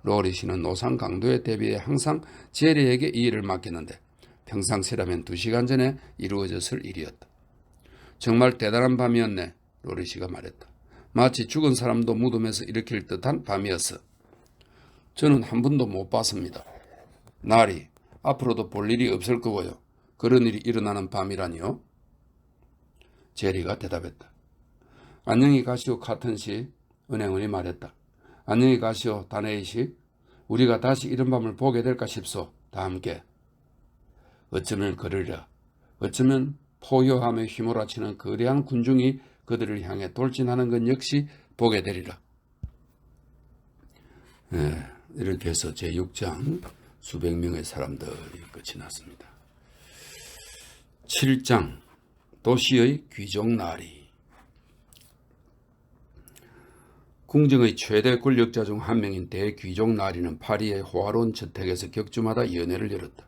로리 씨는 노상 강도에 대비해 항상 제리에게 이 일을 맡겼는데 평상시라면 2시간 전에 이루어졌을 일이었다. 정말 대단한 밤이었네, 로리 씨가 말했다. 마치 죽은 사람도 무덤에서 일으킬 듯한 밤이었어. 저는 한 번도 못 봤습니다. 날이 앞으로도 볼 일이 없을 거고요. 그런 일이 일어나는 밤이라니요? 제리가 대답했다. 안녕히 가시오, 카튼 씨. 은행원이 말했다. 안녕히 가시오, 다네이 씨. 우리가 다시 이런 밤을 보게 될까 싶소. 다 함께. 어쩌면 그러리라. 어쩌면 포효함에 휘몰아치는 거대한 군중이 그들을 향해 돌진하는 것 역시 보게 되리라. 네, 이렇게 해서 제6장 수백 명의 사람들이 끝이 났습니다. 7장 도시의 귀족나리. 궁정의 최대 권력자 중 한 명인 대귀족나리는 파리의 호화로운 저택에서 격주마다 연회를 열었다.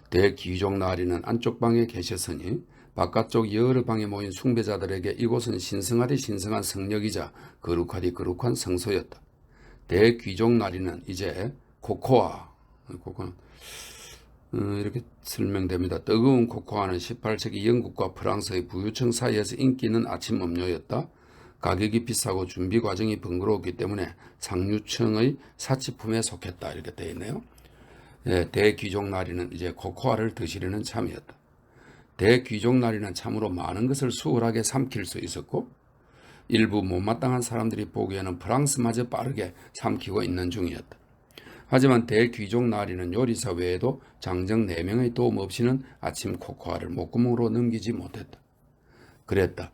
대귀족나리는 안쪽 방에 계셨으니 바깥쪽 여러 방에 모인 숭배자들에게 이곳은 신성하디 신성한 성역이자 거룩하디 거룩한 성소였다. 대귀족나리는 이제 코코아, 이렇게 설명됩니다. 뜨거운 코코아는 18세기 영국과 프랑스의 부유층 사이에서 인기 있는 아침 음료였다. 가격이 비싸고 준비 과정이 번거로웠기 때문에 상류층의 사치품에 속했다. 이렇게 되어 있네요. 대귀족나리는 이제 코코아를 드시려는 참이었다. 대귀족나리는 참으로 많은 것을 수월하게 삼킬 수 있었고 일부 못마땅한 사람들이 보기에는 프랑스마저 빠르게 삼키고 있는 중이었다. 하지만 대귀족나리는 요리사 외에도 장정 4명의 도움 없이는 아침 코코아를 목구멍으로 넘기지 못했다. 그랬다.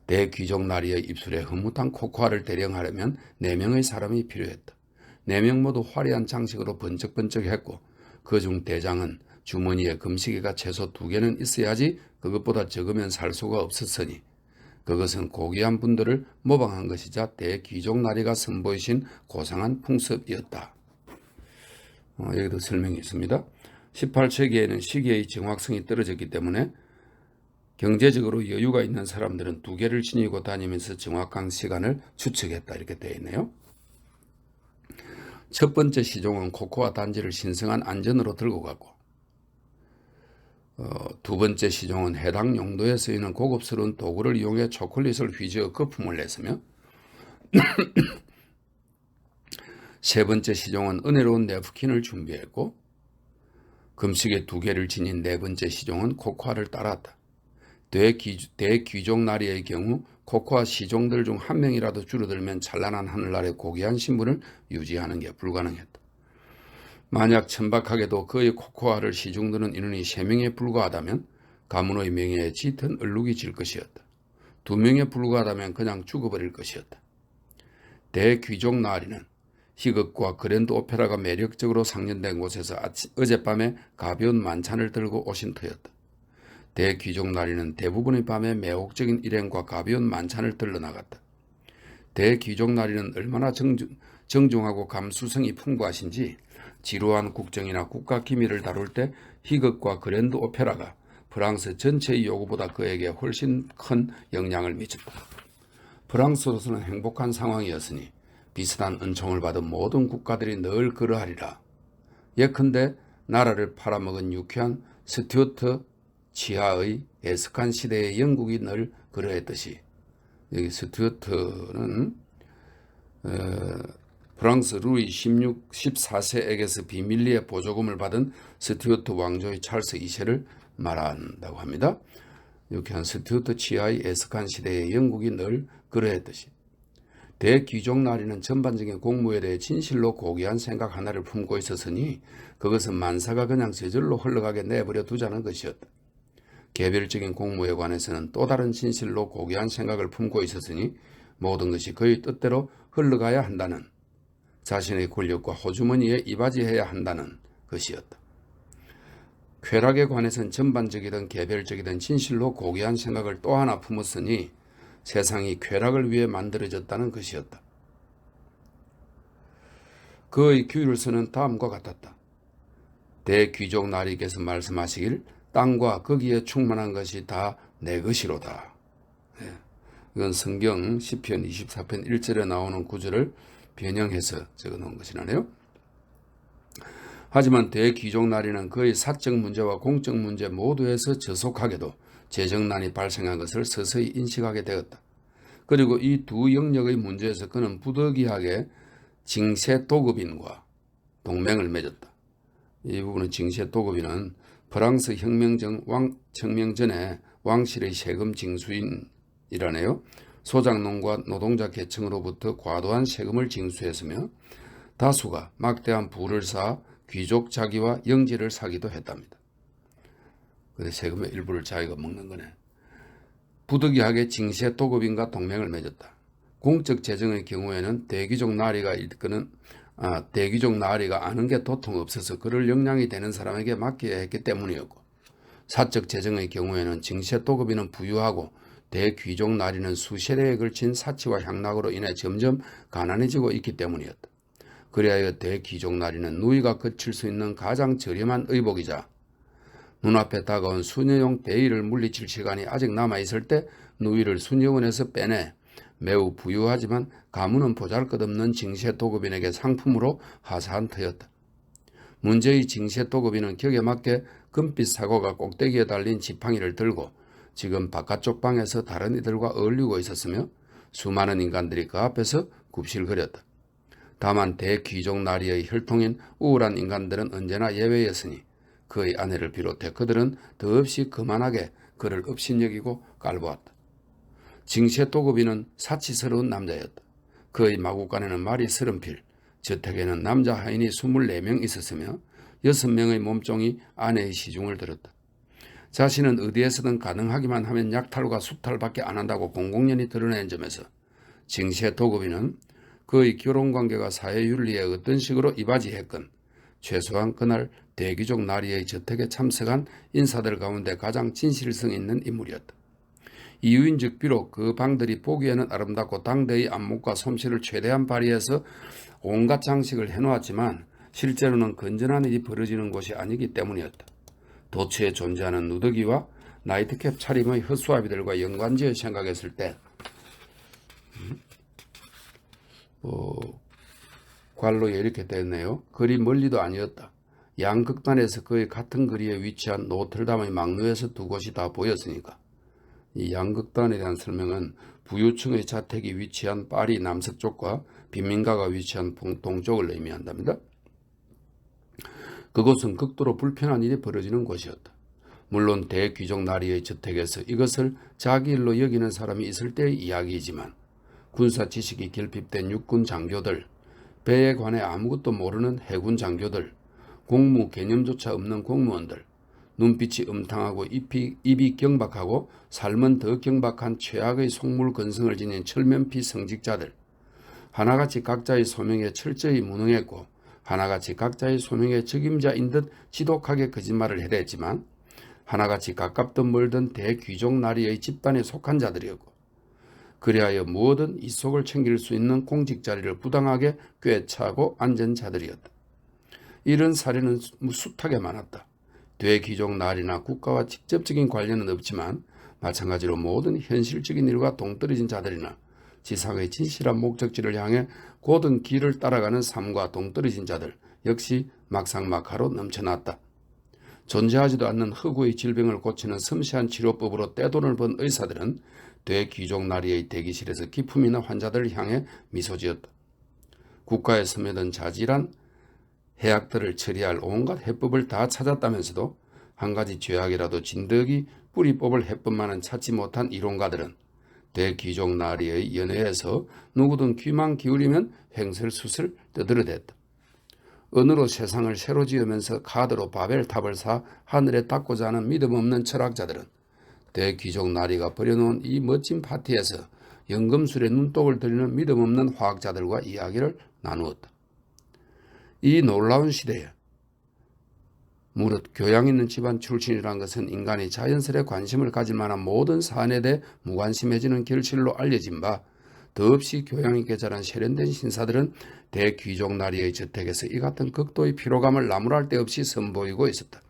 대귀족나리의 입술에 흐뭇한 코코아를 대령하려면 4명의 사람이 필요했다. 4명 모두 화려한 장식으로 번쩍번쩍했고 그중 대장은 주머니에 금시계가 최소 2개는 있어야지 그것보다 적으면 살 수가 없었으니 그것은 고귀한 분들을 모방한 것이자 대귀족나리가 선보이신 고상한 풍습이었다. 여기도 설명이 있습니다. 18세기에는 시계의 정확성이 떨어졌기 때문에 경제적으로 여유가 있는 사람들은 2개를 지니고 다니면서 정확한 시간을 추측했다. 이렇게 되어 있네요. 첫 번째 시종은 코코아 단지를 신성한 안전으로 들고 갔고 두 번째 시종은 해당 용도에 쓰이는 고급스러운 도구를 이용해 초콜릿을 휘저어 거품을 냈으며 세 번째 시종은 은혜로운 냅킨을 준비했고 금식에 2개를 지닌 네 번째 시종은 코코아를 따랐다. 대귀족나리의 경우 코코아 시종들 중 한 명이라도 줄어들면 찬란한 하늘나라의 고귀한 신분을 유지하는 게 불가능했다. 만약 천박하게도 그의 코코아를 시중드는 인원이 3명에 불과하다면 가문의 명예에 짙은 얼룩이 질 것이었다. 2명에 불과하다면 그냥 죽어버릴 것이었다. 대귀족나리는 희극과 그랜드 오페라가 매력적으로 상연된 곳에서 어젯밤에 가벼운 만찬을 들고 오신 터였다. 대귀족나리는 대부분의 밤에 매혹적인 일행과 가벼운 만찬을 들러 나갔다. 대귀족나리는 얼마나 정중하고 감수성이 풍부하신지 지루한 국정이나 국가 기밀을 다룰 때 희극과 그랜드 오페라가 프랑스 전체의 요구보다 그에게 훨씬 큰 영향을 미쳤다. 프랑스로서는 행복한 상황이었으니 비슷한 은총을 받은 모든 국가들이 늘 그러하리라. 예컨대 나라를 팔아먹은 유쾌한 스튜어트 치하의 에스칸 시대의 영국이 늘 그러했듯이, 여기 스튜어트는 프랑스 루이 14세에게서 비밀리에 보조금을 받은 스튜어트 왕조의 찰스 2세를 말한다고 합니다. 유쾌한 스튜어트 치하의 에스칸 시대의 영국이 늘 그러했듯이 대귀족 나리는 전반적인 공무에 대해 진실로 고귀한 생각 하나를 품고 있었으니 그것은 만사가 그냥 저절로 흘러가게 내버려 두자는 것이었다. 개별적인 공무에 관해서는 또 다른 진실로 고귀한 생각을 품고 있었으니 모든 것이 그의 뜻대로 흘러가야 한다는, 자신의 권력과 호주머니에 이바지해야 한다는 것이었다. 쾌락에 관해서는 전반적이든 개별적이든 진실로 고귀한 생각을 또 하나 품었으니 세상이 쾌락을 위해 만들어졌다는 것이었다. 그의 규율서는 다음과 같았다. 대귀족 나리께서 말씀하시길 땅과 거기에 충만한 것이 다 내 것이로다. 이건 성경 시편 24편 1절에 나오는 구절을 변형해서 적어놓은 것이라네요. 하지만 대귀족 나리는 그의 사적 문제와 공적 문제 모두에서 저속하게도 재정난이 발생한 것을 서서히 인식하게 되었다. 그리고 이 두 영역의 문제에서 그는 부득이하게 징세도급인과 동맹을 맺었다. 이 부분은 징세도급인은 프랑스 혁명 전에 왕실의 세금 징수인이라네요. 소작농과 노동자 계층으로부터 과도한 세금을 징수했으며 다수가 막대한 부를 쌓아 귀족 자기와 영지를 사기도 했답니다. 그래서 세금의 일부를 자기가 먹는 거네. 부득이하게 징세도급인과 동맹을 맺었다. 공적 재정의 경우에는 대귀족 나리가 이끄는 대귀족 나리가 아는 게 도통 없어서 그럴 역량이 되는 사람에게 맡겨야 했기 때문이었고, 사적 재정의 경우에는 징세도급인은 부유하고 대귀족 나리는 수세대에 걸친 사치와 향락으로 인해 점점 가난해지고 있기 때문이었다. 그리하여 대귀족 나리는 누이가 거칠 수 있는 가장 저렴한 의복이자 눈앞에 다가온 수녀용 대의를 물리칠 시간이 아직 남아있을 때 누이를 수녀원에서 빼내 매우 부유하지만 가문은 보잘것없는 징세도급인에게 상품으로 하사한 터였다. 문제의 징세도급인은 격에 맞게 금빛 사고가 꼭대기에 달린 지팡이를 들고 지금 바깥쪽 방에서 다른 이들과 어울리고 있었으며 수많은 인간들이 그 앞에서 굽실거렸다. 다만 대귀족 나리의 혈통인 우울한 인간들은 언제나 예외였으니 그의 아내를 비롯해 그들은 더없이 거만하게 그를 업신여기고 깔보았다. 징세도급인은 사치스러운 남자였다. 그의 마구간에는 말이 30필, 저택에는 남자 하인이 24명 있었으며 6명의 몸종이 아내의 시중을 들었다. 자신은 어디에서든 가능하기만 하면 약탈과 수탈밖에 안 한다고 공공연히 드러낸 점에서 징세도급인은 그의 결혼관계가 사회윤리에 어떤 식으로 이바지했건 최소한 그날 대귀족 나리의 저택에 참석한 인사들 가운데 가장 진실성 있는 인물이었다. 이유인즉 비록 그 방들이 보기에는 아름답고 당대의 안목과 솜씨를 최대한 발휘해서 온갖 장식을 해놓았지만 실제로는 건전한 일이 벌어지는 곳이 아니기 때문이었다. 도처에 존재하는 누더기와 나이트캡 차림의 헛수아비들과 연관지어 생각했을 때 관로에 이렇게 됐네요. 그리 멀리도 아니었다. 양극단에서 거의 같은 거리에 위치한 노틀담의 막루에서 두 곳이 다 보였으니까. 이 양극단에 대한 설명은 부유층의 자택이 위치한 파리 남서쪽과 빈민가가 위치한 동쪽을 의미한답니다. 그곳은 극도로 불편한 일이 벌어지는 곳이었다. 물론 대귀족 나리의 저택에서 이것을 자기 일로 여기는 사람이 있을 때의 이야기이지만 군사 지식이 결핍된 육군 장교들, 배에 관해 아무것도 모르는 해군 장교들, 공무 개념조차 없는 공무원들, 눈빛이 음탕하고 입이 경박하고 삶은 더 경박한 최악의 속물 건성을 지닌 철면피 성직자들, 하나같이 각자의 소명에 철저히 무능했고 하나같이 각자의 소명의 적임자인 듯 지독하게 거짓말을 해댔지만 하나같이 가깝든 멀든 대귀족 나리의 집단에 속한 자들이었고 그리하여 무엇든 이속을 챙길 수 있는 공직자리를 부당하게 꿰차고 앉은 자들이었다. 이런 사례는 숱하게 많았다. 대귀족 날이나 국가와 직접적인 관련은 없지만 마찬가지로 모든 현실적인 일과 동떨어진 자들이나 지상의 진실한 목적지를 향해 곧은 길을 따라가는 삶과 동떨어진 자들 역시 막상막하로 넘쳐났다. 존재하지도 않는 흑우의 질병을 고치는 섬세한 치료법으로 떼돈을 번 의사들은 대귀족 나리의 대기실에서 기품 있는 환자들을 향해 미소 지었다. 국가에 스며든 자질한 해악들을 처리할 온갖 해법을 다 찾았다면서도 한 가지 죄악이라도 진덕이 뿌리 뽑을 해법만은 찾지 못한 이론가들은 대귀족 나리의 연회에서 누구든 귀만 기울이면 횡설수설 떠들어댔다. 은으로 세상을 새로 지으면서 카드로 바벨탑을 사 하늘에 닿고자 하는 믿음 없는 철학자들은 대귀족 나리가 버려놓은 이 멋진 파티에서 연금술에 눈독을 들이는 믿음 없는 화학자들과 이야기를 나누었다. 이 놀라운 시대에 무릇 교양 있는 집안 출신이란 것은 인간이 자연스레 관심을 가질 만한 모든 사안에 대해 무관심해지는 결실로 알려진 바 더없이 교양 있게 자란 세련된 신사들은 대귀족 나리의 저택에서 이 같은 극도의 피로감을 나무랄 데 없이 선보이고 있었다.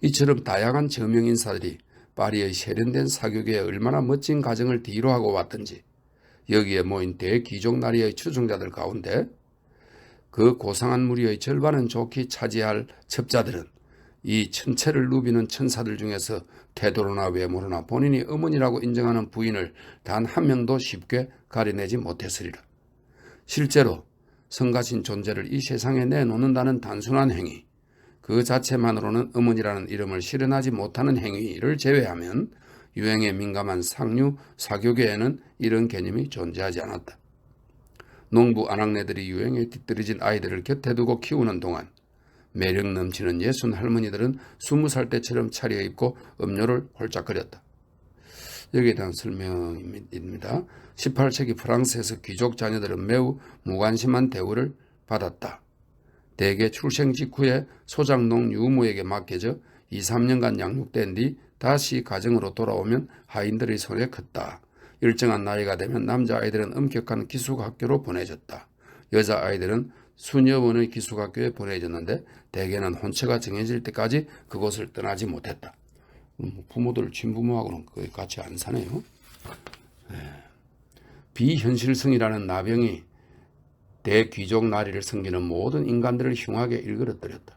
이처럼 다양한 저명인사들이 파리의 세련된 사교계에 얼마나 멋진 가정을 뒤로하고 왔던지 여기에 모인 대귀족 나리의 추종자들 가운데 그 고상한 무리의 절반은 좋게 차지할 첩자들은 이 천체를 누비는 천사들 중에서 태도로나 외모로나 본인이 어머니라고 인정하는 부인을 단 한 명도 쉽게 가려내지 못했으리라. 실제로 성가신 존재를 이 세상에 내놓는다는 단순한 행위, 그 자체만으로는 어머니라는 이름을 실현하지 못하는 행위를 제외하면 유행에 민감한 상류 사교계에는 이런 개념이 존재하지 않았다. 농부 아낙네들이 유행에 뒤떨어진 아이들을 곁에 두고 키우는 동안 매력 넘치는 예순 할머니들은 20살 때처럼 차려입고 음료를 홀짝거렸다. 여기에 대한 설명입니다. 18세기 프랑스에서 귀족 자녀들은 매우 무관심한 대우를 받았다. 대개 출생 직후에 소장농 유모에게 맡겨져 2, 3년간 양육된 뒤 다시 가정으로 돌아오면 하인들의 손에 컸다. 일정한 나이가 되면 남자아이들은 엄격한 기숙학교로 보내졌다. 여자아이들은 수녀원의 기숙학교에 보내졌는데 대개는 혼처가 정해질 때까지 그곳을 떠나지 못했다. 부모들 친부모하고는 거의 같이 안 사네요. 비현실성이라는 나병이 대귀족 나리를 섬기는 모든 인간들을 흉하게 일그러뜨렸다.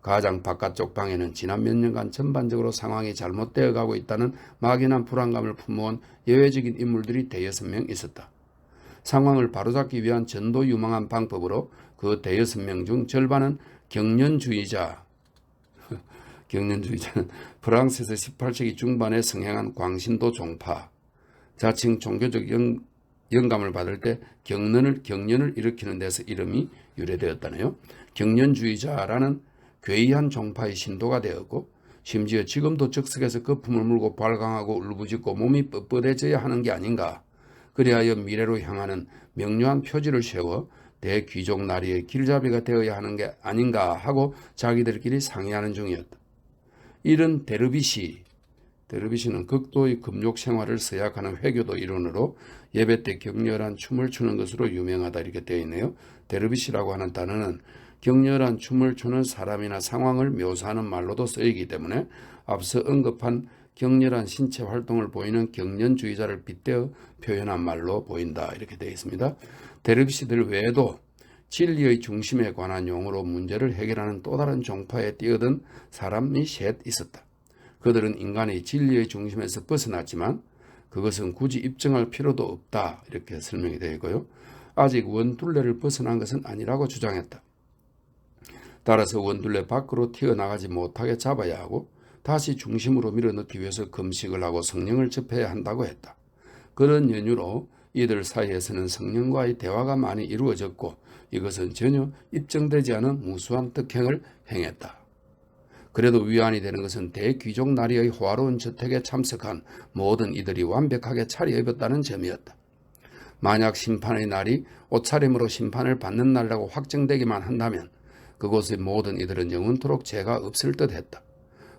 가장 바깥쪽 방에는 지난 몇 년간 전반적으로 상황이 잘못되어 가고 있다는 막연한 불안감을 품어온 예외적인 인물들이 대여섯 명 있었다. 상황을 바로잡기 위한 전도 유망한 방법으로 그 대여섯 명 중 절반은 경련주의자, 경련주의자는 프랑스에서 18세기 중반에 성행한 광신도 종파, 자칭 종교적 영감을 받을 때 경련을 일으키는 데서 이름이 유래되었다네요. 경련주의자라는 괴이한 종파의 신도가 되었고 심지어 지금도 적석에서 거품을 물고 발광하고 울부짖고 몸이 뻣뻣해져야 하는 게 아닌가. 그리하여 미래로 향하는 명료한 표지를 세워 대귀족 나리의 길잡이가 되어야 하는 게 아닌가 하고 자기들끼리 상의하는 중이었다. 이런 데르비시는 극도의 금욕 생활을 서약하는 회교도 일원으로 예배 때 격렬한 춤을 추는 것으로 유명하다 이렇게 되어 있네요. 데르비시라고 하는 단어는 격렬한 춤을 추는 사람이나 상황을 묘사하는 말로도 쓰이기 때문에 앞서 언급한 격렬한 신체 활동을 보이는 경련주의자를 빗대어 표현한 말로 보인다 이렇게 되어 있습니다. 데르비시들 외에도 진리의 중심에 관한 용어로 문제를 해결하는 또 다른 종파에 뛰어든 사람이 셋 있었다. 그들은 인간의 진리의 중심에서 벗어났지만 그것은 굳이 입증할 필요도 없다 이렇게 설명이 되어 있고요. 아직 원둘레를 벗어난 것은 아니라고 주장했다. 따라서 원둘레 밖으로 튀어나가지 못하게 잡아야 하고 다시 중심으로 밀어넣기 위해서 금식을 하고 성령을 접해야 한다고 했다. 그런 연유로 이들 사이에서는 성령과의 대화가 많이 이루어졌고 이것은 전혀 입증되지 않은 무수한 득행을 행했다. 그래도 위안이 되는 것은 대귀족 나리의 호화로운 저택에 참석한 모든 이들이 완벽하게 차려입었다는 점이었다. 만약 심판의 날이 옷차림으로 심판을 받는 날이라고 확정되기만 한다면 그곳의 모든 이들은 영원토록 죄가 없을 듯했다.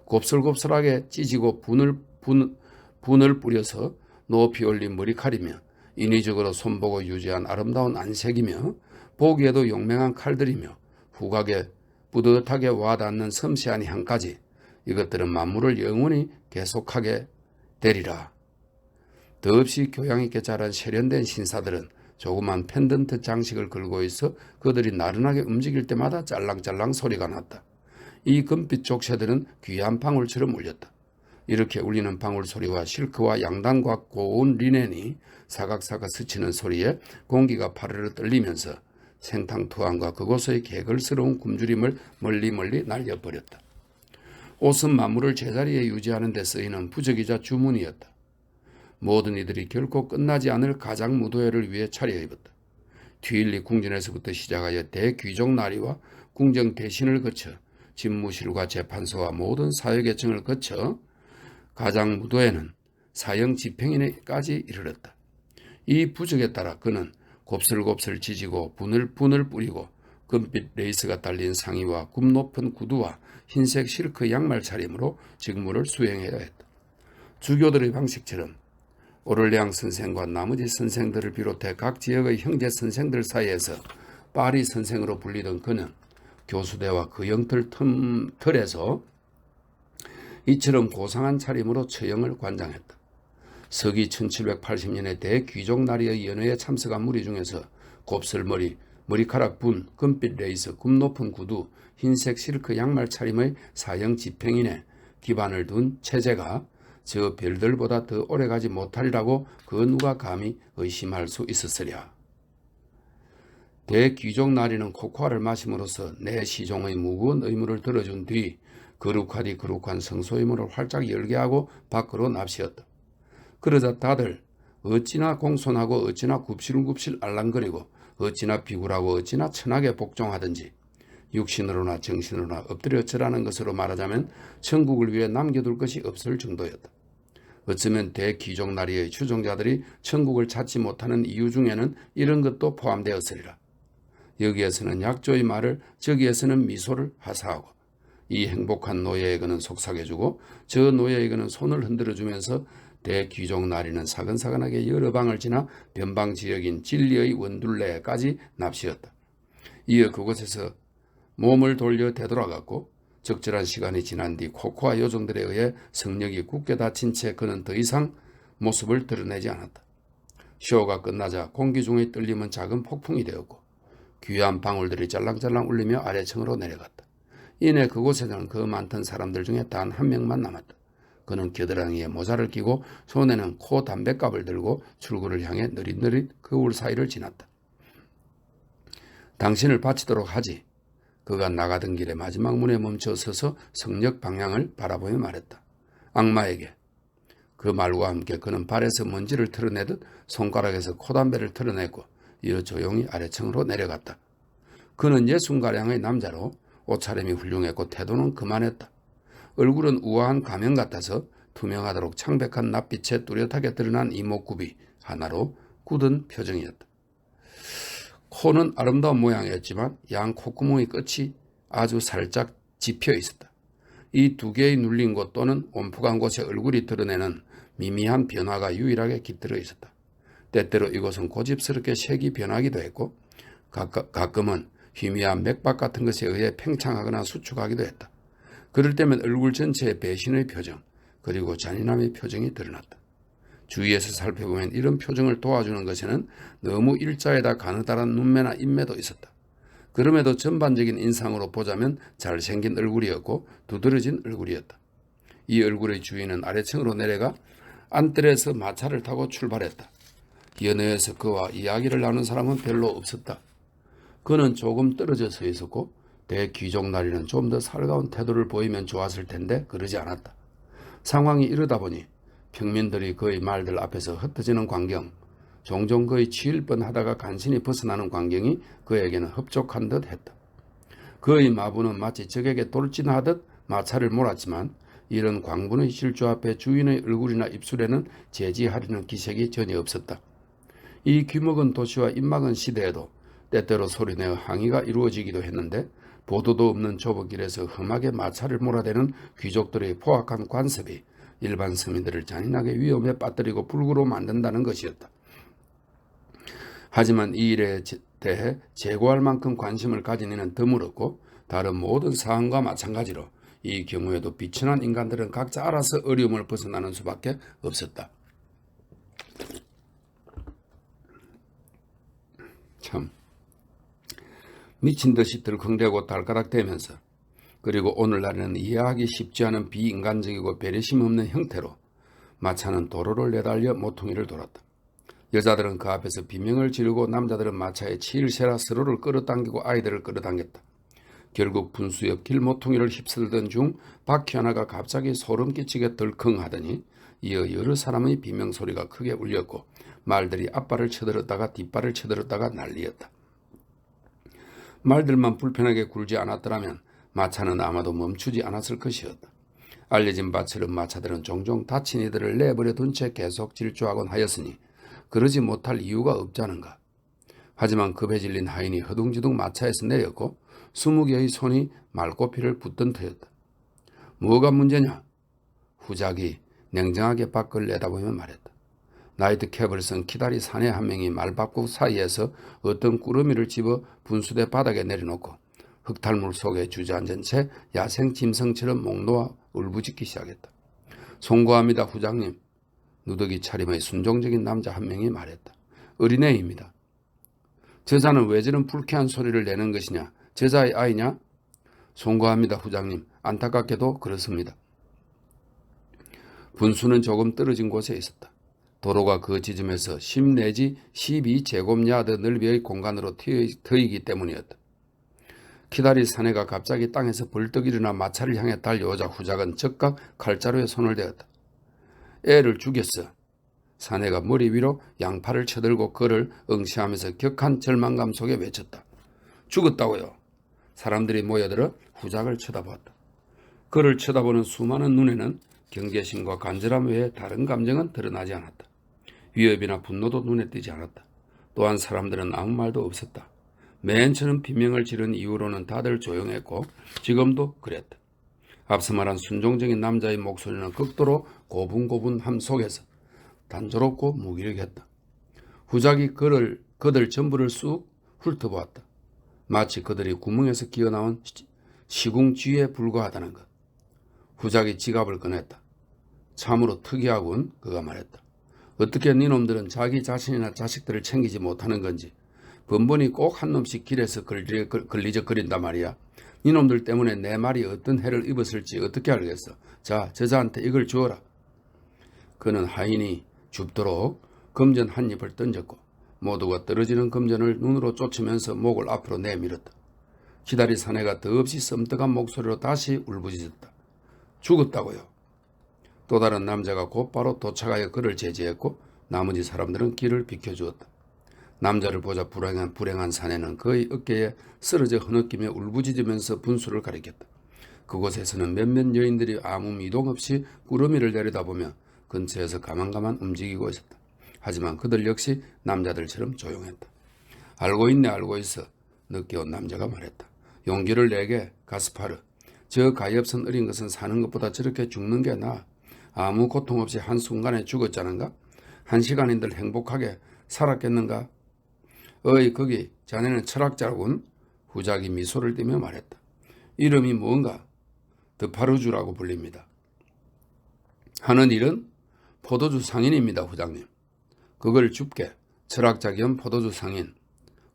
곱슬곱슬하게 찢이고 분을 뿌려서 높이 올린 머리칼이며 인위적으로 손보고 유지한 아름다운 안색이며 보기에도 용맹한 칼들이며 후각에 뿌듯하게 와닿는 섬세한 향까지 이것들은 만물을 영원히 계속하게 되리라. 더없이 교양있게 자란 세련된 신사들은 조그만 펜던트 장식을 걸고 있어 그들이 나른하게 움직일 때마다 짤랑짤랑 소리가 났다. 이 금빛 족쇄들은 귀한 방울처럼 울렸다. 이렇게 울리는 방울 소리와 실크와 양단과 고운 리넨이 사각사각 스치는 소리에 공기가 파르르 떨리면서 생탕투항과 그곳의 개걸스러운 굶주림을 멀리 날려버렸다. 옷은 만물을 제자리에 유지하는 데 쓰이는 부적이자 주문이었다. 모든 이들이 결코 끝나지 않을 가장 무도회를 위해 차려입었다. 튀일리 궁전에서부터 시작하여 대귀족 나리와 궁정 대신을 거쳐 집무실과 재판소와 모든 사회계층을 거쳐 가장 무도회는 사형 집행인에까지 이르렀다. 이 부적에 따라 그는 곱슬곱슬 지지고 분을 뿌리고 금빛 레이스가 달린 상의와 굽 높은 구두와 흰색 실크 양말 차림으로 직무를 수행해야 했다. 주교들의 방식처럼 오를레앙 선생과 나머지 선생들을 비롯해 각 지역의 형제 선생들 사이에서 파리 선생으로 불리던 그는 교수대와 그 영틀 틈에서 이처럼 고상한 차림으로 처형을 관장했다. 서기 1780년에 대귀족 나리의 연회에 참석한 무리 중에서 곱슬머리, 머리카락 분, 금빛 레이스, 굽 높은 구두, 흰색 실크 양말 차림의 사형 집행인에 기반을 둔 체제가 저 별들보다 더 오래가지 못하리라고 그 누가 감히 의심할 수 있었으랴. 대귀족 나리는 코코아를 마심으로써 내 시종의 무거운 의무를 들어준 뒤 거룩한 성소의문을 활짝 열게 하고 밖으로 납시었다. 그러자 다들 어찌나 공손하고 어찌나 굽실굽실 알랑거리고 어찌나 비굴하고 어찌나 천하게 복종하든지 육신으로나 정신으로나 엎드려 절하는 것으로 말하자면 천국을 위해 남겨둘 것이 없을 정도였다. 어쩌면 대귀족 나리의 추종자들이 천국을 찾지 못하는 이유 중에는 이런 것도 포함되었으리라. 여기에서는 약조의 말을 저기에서는 미소를 하사하고 이 행복한 노예에게는 속삭여주고 저 노예에게는 손을 흔들어주면서 대귀족 나리는 사근사근하게 여러 방을 지나 변방지역인 진리의 원둘레까지 납시었다. 이어 그곳에서 몸을 돌려 되돌아갔고 적절한 시간이 지난 뒤 코코아 요정들에 의해 성력이 굳게 닫힌 채 그는 더 이상 모습을 드러내지 않았다. 쇼가 끝나자 공기 중의 떨림은 작은 폭풍이 되었고 귀한 방울들이 짤랑짤랑 울리며 아래층으로 내려갔다. 이내 그곳에는 그 많던 사람들 중에 단 한 명만 남았다. 그는 겨드랑이에 모자를 끼고 손에는 코 담뱃갑을 들고 출구를 향해 느릿느릿 거울 사이를 지났다. 당신을 바치도록 하지. 그가 나가던 길에 마지막 문에 멈춰 서서 성역 방향을 바라보며 말했다. 악마에게. 그 말과 함께 그는 발에서 먼지를 털어내듯 손가락에서 코담배를 털어냈고 이어 조용히 아래층으로 내려갔다. 그는 60가량의 남자로 옷차림이 훌륭했고 태도는 그만했다. 얼굴은 우아한 가면 같아서 투명하도록 창백한 낯빛에 뚜렷하게 드러난 이목구비 하나로 굳은 표정이었다. 코는 아름다운 모양이었지만 양 콧구멍의 끝이 아주 살짝 집혀 있었다. 이 두 개의 눌린 곳 또는 온푹한 곳에 얼굴이 드러내는 미미한 변화가 유일하게 깃들어 있었다. 때때로 이곳은 고집스럽게 색이 변하기도 했고 가끔은 희미한 맥박 같은 것에 의해 팽창하거나 수축하기도 했다. 그럴 때면 얼굴 전체에 배신의 표정 그리고 잔인함의 표정이 드러났다. 주위에서 살펴보면 이런 표정을 도와주는 것에는 너무 일자에다 가느다란 눈매나 인매도 있었다. 그럼에도 전반적인 인상으로 보자면 잘생긴 얼굴이었고 두드러진 얼굴이었다. 이 얼굴의 주인은 아래층으로 내려가 안뜰에서 마차를 타고 출발했다. 연회에서 그와 이야기를 나눈 사람은 별로 없었다. 그는 조금 떨어져 서 있었고 대귀족 나리는 좀 더 살가운 태도를 보이면 좋았을 텐데 그러지 않았다. 상황이 이러다 보니 평민들이 그의 말들 앞에서 흩어지는 광경, 종종 그의 치일 뻔하다가 간신히 벗어나는 광경이 그에게는 흡족한 듯 했다. 그의 마부는 마치 적에게 돌진하듯 마차를 몰았지만 이런 광분의 질주 앞에 주인의 얼굴이나 입술에는 제지하려는 기색이 전혀 없었다. 이 귀먹은 도시와 입막은 시대에도 때때로 소리내어 항의가 이루어지기도 했는데 보도도 없는 좁은 길에서 험하게 마차를 몰아대는 귀족들의 포악한 관습이 일반 서민들을 잔인하게 위험에 빠뜨리고 불구로 만든다는 것이었다. 하지만 이 일에 대해 제고할 만큼 관심을 가진 이는 드물었고 다른 모든 사항과 마찬가지로 이 경우에도 비천한 인간들은 각자 알아서 어려움을 벗어나는 수밖에 없었다. 참 미친 듯이 들컹대고 달가락대면서 그리고 오늘날에는 이해하기 쉽지 않은 비인간적이고 배려심 없는 형태로 마차는 도로를 내달려 모퉁이를 돌았다. 여자들은 그 앞에서 비명을 지르고 남자들은 마차에 치일새라 서로를 끌어당기고 아이들을 끌어당겼다. 결국 분수 옆 길 모퉁이를 휩쓸던 중 바퀴 하나가 갑자기 소름 끼치게 덜컹하더니 이어 여러 사람의 비명소리가 크게 울렸고 말들이 앞발을 쳐들었다가 뒷발을 쳐들었다가 난리였다. 말들만 불편하게 굴지 않았더라면 마차는 아마도 멈추지 않았을 것이었다. 알려진 바처럼 마차들은 종종 다친 이들을 내버려 둔 채 계속 질주하곤 하였으니 그러지 못할 이유가 없자는가. 하지만 급에 질린 하인이 허둥지둥 마차에서 내렸고 20개의 손이 말꼬피를 붙던 터였다. 뭐가 문제냐? 후작이 냉정하게 밖을 내다보며 말했다. 나이트캡을 쓴 키다리 사내 한 명이 말바꿈 사이에서 어떤 꾸러미를 집어 분수대 바닥에 내려놓고 흙탈물 속에 주저앉은 채 야생 짐승처럼 목 놓아 울부짖기 시작했다. 송구합니다, 후장님. 누더기 차림의 순종적인 남자 한 명이 말했다. 어린애입니다. 저자는 왜 저런 불쾌한 소리를 내는 것이냐? 저자의 아이냐? 송구합니다, 후장님. 안타깝게도 그렇습니다. 분수는 조금 떨어진 곳에 있었다. 도로가 그 지점에서 10 내지 12제곱야드 넓이의 공간으로 트이기 때문이었다. 키다리 사내가 갑자기 땅에서 벌떡 일어나 마차를 향해 달려오자 후작은 즉각 칼자루에 손을 대었다. 애를 죽였어. 사내가 머리 위로 양팔을 쳐들고 그를 응시하면서 격한 절망감 속에 외쳤다. 죽었다고요. 사람들이 모여들어 후작을 쳐다보았다. 그를 쳐다보는 수많은 눈에는 경계심과 간절함 외에 다른 감정은 드러나지 않았다. 위협이나 분노도 눈에 띄지 않았다. 또한 사람들은 아무 말도 없었다. 맨 처음 비명을 지른 이후로는 다들 조용했고 지금도 그랬다. 앞서 말한 순종적인 남자의 목소리는 극도로 고분고분함 속에서 단조롭고 무기력했다. 후작이 그들 전부를 쑥 훑어보았다. 마치 그들이 구멍에서 기어나온 시궁쥐에 불과하다는 것. 후작이 지갑을 꺼냈다. 참으로 특이하군, 그가 말했다. 어떻게 니놈들은 자기 자신이나 자식들을 챙기지 못하는 건지 번번이 꼭 한 놈씩 길에서 걸리적거린단 말이야. 니놈들 때문에 내 말이 어떤 해를 입었을지 어떻게 알겠어. 자, 저자한테 이걸 주어라. 그는 하인이 줍도록 금전 한 입을 던졌고 모두가 떨어지는 금전을 눈으로 쫓으면서 목을 앞으로 내밀었다. 기다리 사내가 더없이 썸뜩한 목소리로 다시 울부짖었다. 죽었다고요. 또 다른 남자가 곧바로 도착하여 그를 제지했고 나머지 사람들은 길을 비켜주었다. 남자를 보자 불행한 사내는 그의 어깨에 쓰러져 흐느끼며 울부짖으면서 분수를 가리켰다. 그곳에서는 몇몇 여인들이 아무 미동 없이 꾸러미를 내려다보며 근처에서 가만가만 움직이고 있었다. 하지만 그들 역시 남자들처럼 조용했다. 알고 있네, 알고 있어. 늦게 온 남자가 말했다. 용기를 내게, 가스파르. 저 가엾은 어린 것은 사는 것보다 저렇게 죽는 게 나아. 아무 고통 없이 한순간에 죽었자는가? 한 시간인들 행복하게 살았겠는가? 어이, 거기 자네는 철학자군. 후작이 미소를 띠며 말했다. 이름이 뭔가? 드파르주라고 불립니다. 하는 일은 포도주 상인입니다, 후장님. 그걸 줍게. 철학자 겸 포도주 상인.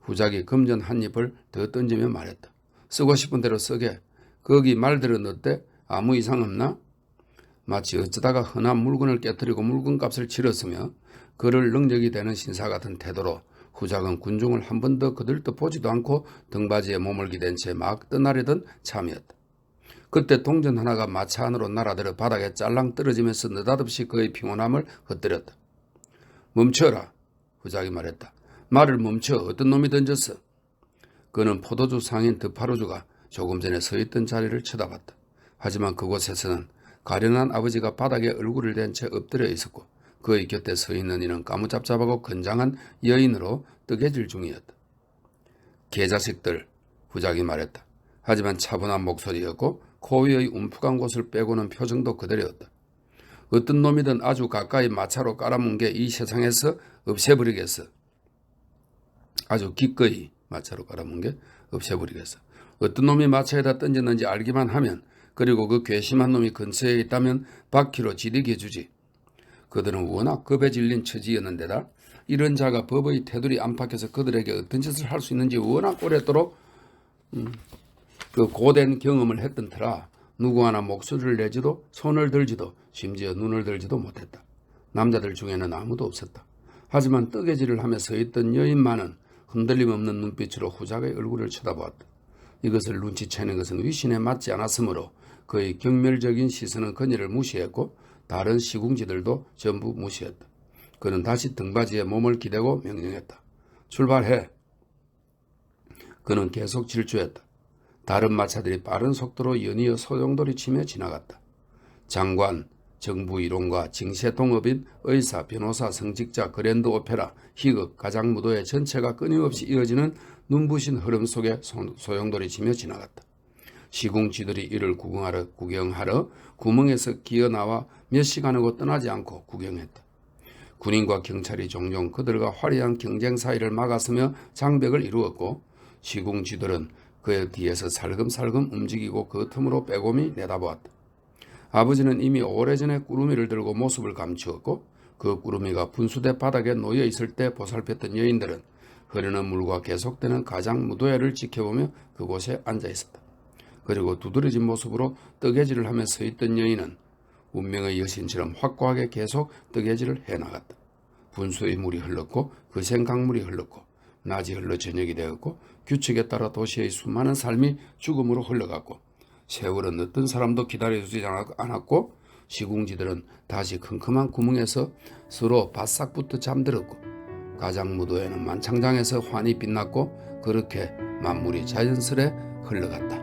후작이 금전 한 입을 더 던지며 말했다. 쓰고 싶은 대로 쓰게. 거기 말들은 어때? 아무 이상 없나? 마치 어쩌다가 흔한 물건을 깨뜨리고 물건값을 치렀으며 그를 능력이 되는 신사 같은 태도로 후작은 군중을 한 번 더 거들떠 보지도 않고 등받이에 몸을 기댄 채 막 떠나려던 참이었다. 그때 동전 하나가 마차 안으로 날아들어 바닥에 짤랑 떨어지면서 느닷없이 그의 평온함을 흩뜨렸다. 멈춰라, 후작이 말했다. 말을 멈춰. 어떤 놈이 던졌어? 그는 포도주 상인 드파르주가 조금 전에 서 있던 자리를 쳐다봤다. 하지만 그곳에서는 가련한 아버지가 바닥에 얼굴을 댄 채 엎드려 있었고 그의 곁에 서 있는 이는 까무잡잡하고 건장한 여인으로 뜨개질 중이었다. 개자식들, 후작이 말했다. 하지만 차분한 목소리였고 코 위의 움푹한 곳을 빼고는 표정도 그대로였다. 어떤 놈이든 아주 가까이 마차로 깔아문 게 이 세상에서 없애버리겠어. 아주 기꺼이 마차로 깔아먹은 게 없애버리겠어. 어떤 놈이 마차에다 던졌는지 알기만 하면, 그리고 그 괘씸한 놈이 근처에 있다면 바퀴로 지리게 해주지. 그들은 워낙 겁에 질린 처지였는데다 이런 자가 법의 테두리 안팎에서 그들에게 어떤 짓을 할 수 있는지 워낙 오랫도록 그 고된 경험을 했던 터라 누구 하나 목소리를 내지도 손을 들지도 심지어 눈을 들지도 못했다. 남자들 중에는 아무도 없었다. 하지만 뜨개질을 하며 서 있던 여인만은 흔들림 없는 눈빛으로 후작의 얼굴을 쳐다보았다. 이것을 눈치채는 것은 위신에 맞지 않았으므로 그의 경멸적인 시선은 그녀를 무시했고 다른 시궁지들도 전부 무시했다. 그는 다시 등받이에 몸을 기대고 명령했다. 출발해. 그는 계속 질주했다. 다른 마차들이 빠른 속도로 연이어 소용돌이 치며 지나갔다. 장관, 정부 일원과 징세동업인, 의사, 변호사, 성직자, 그랜드 오페라, 희극, 가장무도회 전체가 끊임없이 이어지는 눈부신 흐름 속에 소용돌이 치며 지나갔다. 시궁쥐들이 이를 구경하러 구멍에서 기어나와 몇 시간하고 떠나지 않고 구경했다. 군인과 경찰이 종종 그들과 화려한 경쟁 사이를 막았으며 장벽을 이루었고 시궁쥐들은 그의 뒤에서 살금살금 움직이고 그 틈으로 빼곰이 내다보았다. 아버지는 이미 오래전에 꾸루미를 들고 모습을 감추었고 그 꾸루미가 분수대 바닥에 놓여 있을 때 보살폈던 여인들은 흐르는 물과 계속되는 가장무도회를 지켜보며 그곳에 앉아 있었다. 그리고 두드러진 모습으로 뜨개질을 하며 서 있던 여인은 운명의 여신처럼 확고하게 계속 뜨개질을 해나갔다. 분수의 물이 흘렀고 그생 강물이 흘렀고 낮이 흘러 저녁이 되었고 규칙에 따라 도시의 수많은 삶이 죽음으로 흘러갔고 세월은 어떤 사람도 기다려주지 않았고 시궁지들은 다시 컴컴한 구멍에서 서로 바싹 붙어 잠들었고 가장무도회는 만창장에서 환히 빛났고 그렇게 만물이 자연스레 흘러갔다.